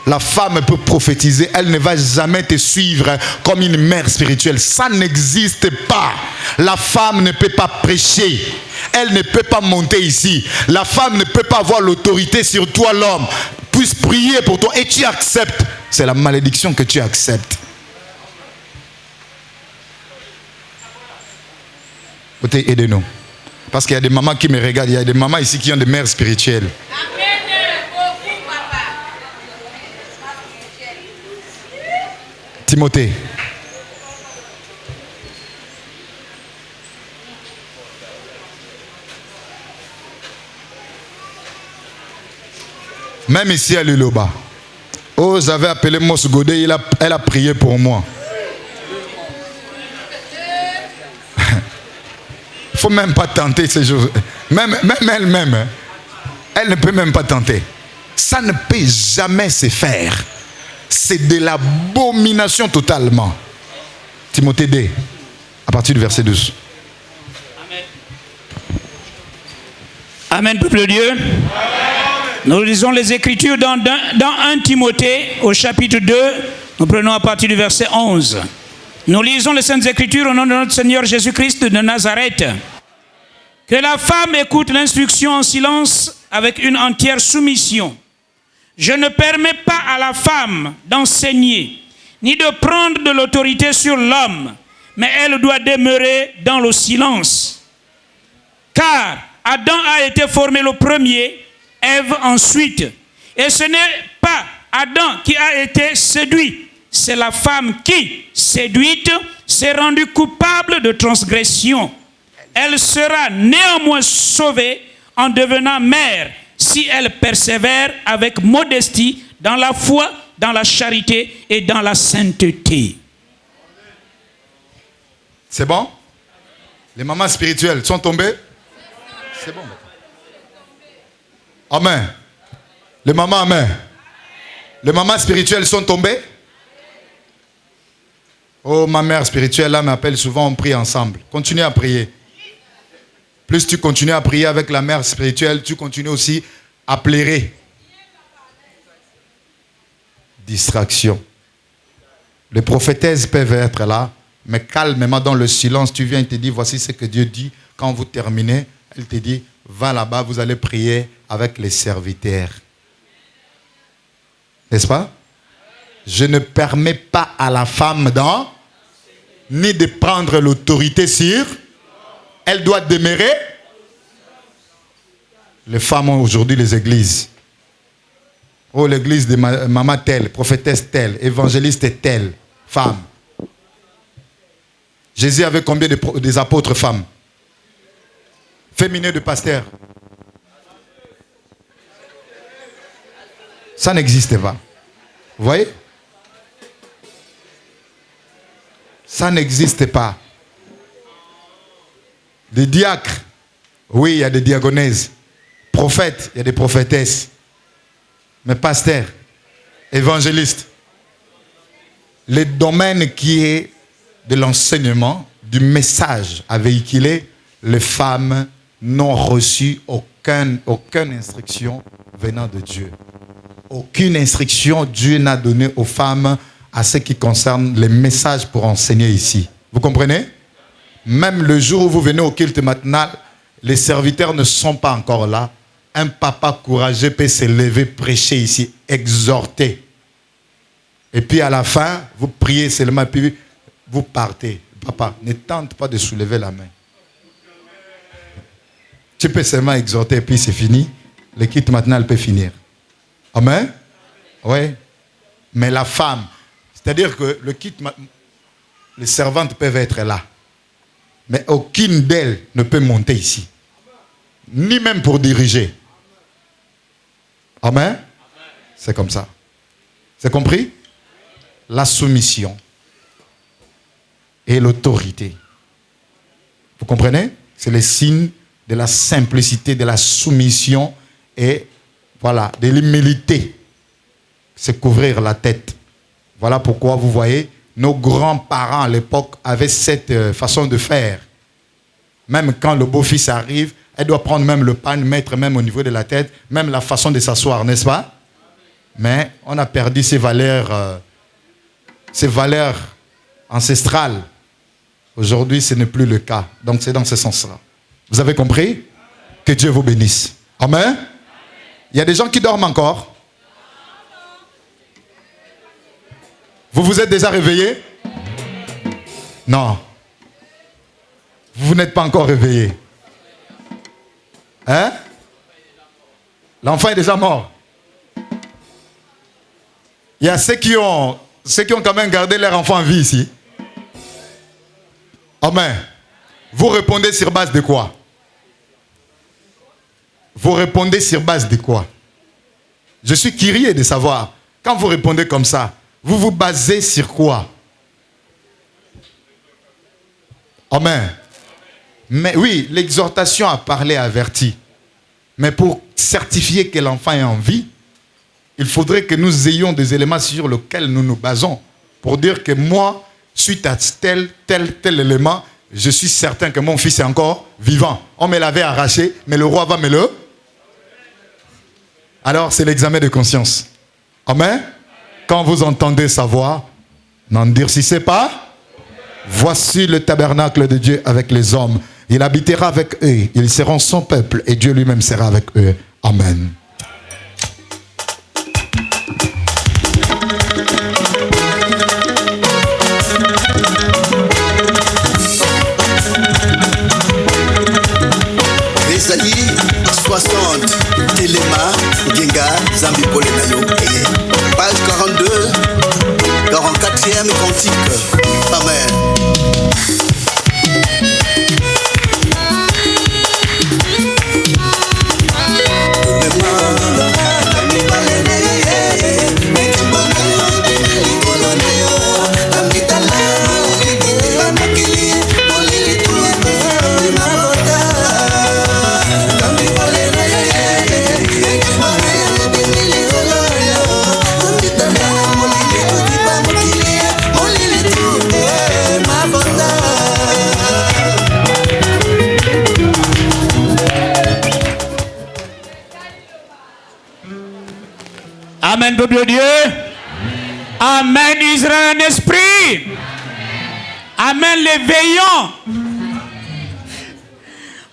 La femme peut prophétiser, elle ne va jamais te suivre comme une mère spirituelle. Ça n'existe pas. La femme ne peut pas prêcher. Elle ne peut pas monter ici. La femme ne peut pas avoir l'autorité sur toi, l'homme. Puisse prier pour toi et tu acceptes. C'est la malédiction que tu acceptes. Aidez-nous. Parce qu'il y a des mamans qui me regardent. Il y a des mamans ici qui ont des mères spirituelles. Timothée. Même ici à Luloba. Oh, j'avais appelé Mos Godé, elle a prié pour moi. Il ne faut même pas tenter ces choses. Même elle-même, hein, elle ne peut même pas tenter. Ça ne peut jamais se faire. C'est de l'abomination totalement. Timothée 2, à partir du verset 12. Amen. Amen, peuple de Dieu. Amen. Nous lisons les Écritures dans 1 Timothée, au chapitre 2. Nous prenons à partir du verset 11. Nous lisons les Saintes Écritures au nom de notre Seigneur Jésus-Christ de Nazareth. Que la femme écoute l'instruction en silence avec une entière soumission. Je ne permets pas à la femme d'enseigner, ni de prendre de l'autorité sur l'homme, mais elle doit demeurer dans le silence. Car Adam a été formé le premier, Ève ensuite. Et ce n'est pas Adam qui a été séduit, c'est la femme qui, séduite, s'est rendue coupable de transgression. Elle sera néanmoins sauvée en devenant mère, si elle persévère avec modestie dans la foi, dans la charité et dans la sainteté. C'est bon? Les mamans spirituelles sont tombées? C'est bon. Amen. Les mamans, amen. Les mamans spirituelles sont tombées? Oh, ma mère spirituelle, là, m'appelle souvent, on prie ensemble. Continuez à prier. Plus tu continues à prier avec la mère spirituelle, tu continues aussi à plairer. Distraction. Les prophétesses peuvent être là, mais calmement dans le silence, tu viens et te dis, voici ce que Dieu dit. Quand vous terminez, elle te dit, va là-bas, vous allez prier avec les serviteurs. N'est-ce pas? Je ne permets pas à la femme ni de prendre l'autorité sur. Elle doit demeurer. Les femmes ont aujourd'hui les églises. Oh, l'église de maman telle, prophétesse telle, évangéliste telle, femme. Jésus avait combien des apôtres femmes? Féminin de pasteur. Ça n'existe pas. Vous voyez? Ça n'existe pas. Des diacres, oui, il y a des diaconesses. Prophètes, il y a des prophétesses. Mais pasteur, évangéliste, le domaine qui est de l'enseignement, du message à véhiculer, les femmes n'ont reçu aucune instruction venant de Dieu. Aucune instruction Dieu n'a donnée aux femmes à ce qui concerne les messages pour enseigner ici. Vous comprenez? Même le jour où vous venez au culte matinal, les serviteurs ne sont pas encore là. Un papa courageux peut se lever, prêcher ici, exhorter. Et puis à la fin, vous priez seulement, puis vous partez. Papa, ne tente pas de soulever la main. Tu peux seulement exhorter, puis c'est fini. Le culte matinal peut finir. Amen? Oui. Mais la femme, c'est-à-dire que le culte, les servantes peuvent être là. Mais aucune d'elles ne peut monter ici. Ni même pour diriger. Amen? C'est comme ça. C'est compris? La soumission et l'autorité. Vous comprenez? C'est le signe de la simplicité, de la soumission et voilà, de l'humilité. C'est couvrir la tête. Voilà pourquoi vous voyez, nos grands-parents à l'époque avaient cette façon de faire. Même quand le beau-fils arrive, elle doit prendre même le pain, mettre même au niveau de la tête, même la façon de s'asseoir, n'est-ce pas? Mais on a perdu ces valeurs ancestrales. Aujourd'hui, ce n'est plus le cas. Donc c'est dans ce sens-là. Vous avez compris? Que Dieu vous bénisse. Amen? Il y a des gens qui dorment encore. Vous vous êtes déjà réveillés? Non. Vous n'êtes pas encore réveillés. Hein? L'enfant est déjà mort. Il y a ceux qui ont quand même gardé leur enfant en vie ici. Amen. Vous répondez sur base de quoi? Vous répondez sur base de quoi? Je suis curieux de savoir. Quand vous répondez comme ça, vous vous basez sur quoi? Amen. Mais oui, l'exhortation à parler avertit. Mais pour certifier que l'enfant est en vie, il faudrait que nous ayons des éléments sur lesquels nous nous basons. Pour dire que moi, suite à tel élément, je suis certain que mon fils est encore vivant. On me l'avait arraché, mais le roi va me le... Alors, c'est l'examen de conscience. Amen. Quand vous entendez sa voix, n'endurcissez pas. Voici le tabernacle de Dieu avec les hommes. Il habitera avec eux. Ils seront son peuple et Dieu lui-même sera avec eux. Amen. Esaïe 60, Téléma, Genga, Zambi Polenayo, page 42, 44e cantique. Amen. Amen, peuple de Dieu. Amen, Israël en esprit. Amen, les veillants.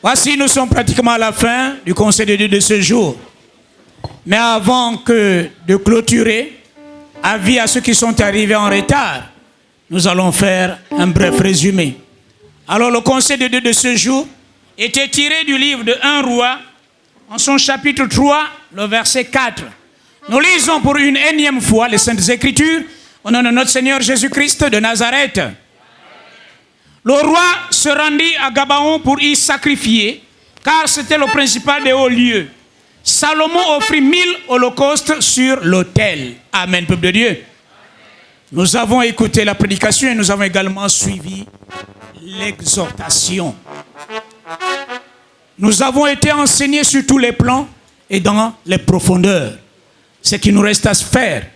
Voici, nous sommes pratiquement à la fin du conseil de Dieu de ce jour. Mais avant de clôturer, avis à ceux qui sont arrivés en retard, nous allons faire un bref résumé. Alors le conseil de Dieu de ce jour était tiré du livre de 1 Roi, en son chapitre 3, le verset 4. Nous lisons pour une énième fois les Saintes Écritures au nom de notre Seigneur Jésus-Christ de Nazareth. Le roi se rendit à Gabaon pour y sacrifier, car c'était le principal des hauts lieux. Salomon offrit 1000 holocaustes sur l'autel. Amen, peuple de Dieu. Nous avons écouté la prédication et nous avons également suivi l'exhortation. Nous avons été enseignés sur tous les plans et dans les profondeurs. Ce qui nous reste à faire,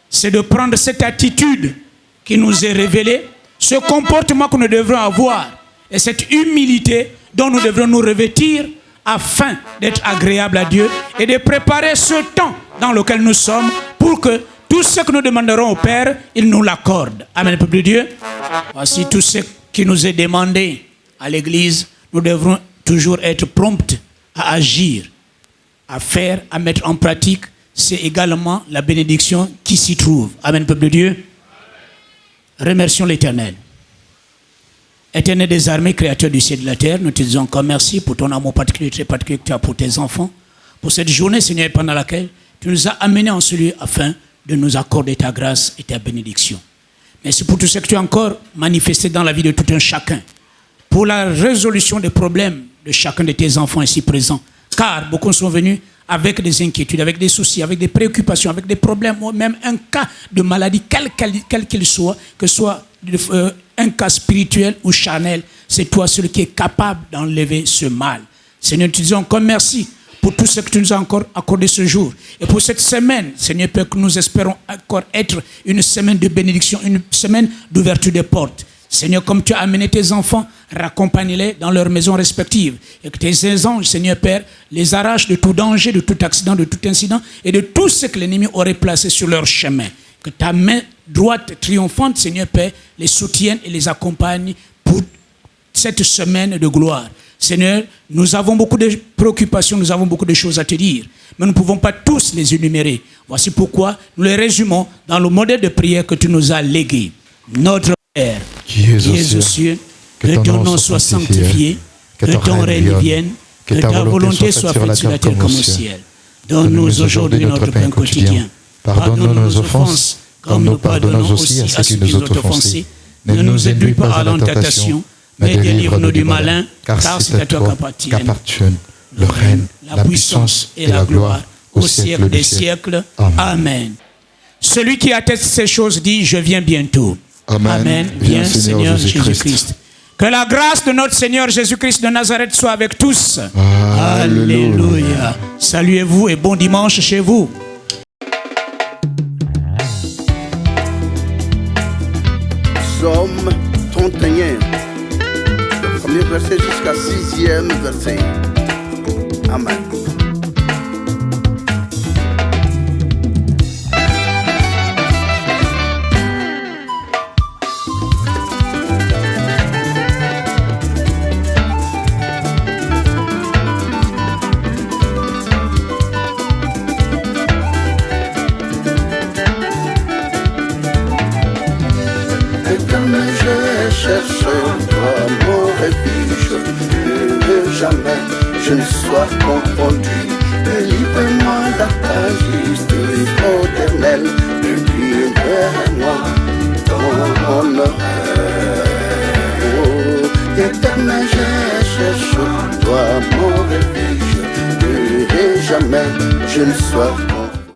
c'est de prendre cette attitude qui nous est révélée, ce comportement que nous devrons avoir et cette humilité dont nous devrons nous revêtir afin d'être agréables à Dieu et de préparer ce temps dans lequel nous sommes pour que tout ce que nous demanderons au Père, il nous l'accorde. Amen, peuple de Dieu. Voici tout ce qui nous est demandé à l'Église. Nous devrons toujours être prompts à agir, à faire, à mettre en pratique. C'est également la bénédiction qui s'y trouve. Amen, peuple de Dieu. Remercions l'Éternel. Éternel des armées, créateur du ciel et de la terre, nous te disons encore merci pour ton amour particulier, très particulier que tu as pour tes enfants, pour cette journée, Seigneur, pendant laquelle tu nous as amenés en celui afin de nous accorder ta grâce et ta bénédiction. Merci pour tout ce que tu as encore manifesté dans la vie de tout un chacun, pour la résolution des problèmes de chacun de tes enfants ici présents, car beaucoup sont venus avec des inquiétudes, avec des soucis, avec des préoccupations, avec des problèmes, ou même un cas de maladie, quel qu'il soit, que ce soit un cas spirituel ou charnel, c'est toi celui qui est capable d'enlever ce mal. Seigneur, tu dis encore merci pour tout ce que tu nous as encore accordé ce jour. Et pour cette semaine, Seigneur, que nous espérons encore être une semaine de bénédiction, une semaine d'ouverture des portes. Seigneur, comme tu as amené tes enfants, raccompagne-les dans leurs maisons respectives. Et que tes anges, Seigneur Père, les arrachent de tout danger, de tout accident, de tout incident et de tout ce que l'ennemi aurait placé sur leur chemin. Que ta main droite triomphante, Seigneur Père, les soutienne et les accompagne pour cette semaine de gloire. Seigneur, nous avons beaucoup de préoccupations, nous avons beaucoup de choses à te dire, mais nous ne pouvons pas tous les énumérer. Voici pourquoi nous les résumons dans le modèle de prière que tu nous as légué. Notre Père, qui es aux cieux, que ton nom soit sanctifié, que ton règne vienne, que ta volonté soit faite sur la terre comme au ciel. Donne-nous aujourd'hui notre pain quotidien. Pardonne-nous nos offenses, comme nous pardonnons aussi à ceux qui nous ont offensés. Ne nous induis pas à la tentation, mais délivre-nous du malin, car c'est à toi qu'appartiennent le règne, la puissance et la gloire au siècle des siècles. Amen. Celui qui atteste ces choses dit, je viens bientôt. Amen. Viens, Seigneur Jésus-Christ. Que la grâce de notre Seigneur Jésus-Christ de Nazareth soit avec tous. Alléluia. Saluez-vous et bon dimanche chez vous. Psaume 31, le premier verset jusqu'à 6e verset. Amen. Cherche toi mon refuge, que jamais je ne sois confondu. Délivre-moi dans ta justice, éternelle, délivre-moi ton honneur. Oh, éternel, je cherche toi mon refuge, que jamais je ne sois confondu.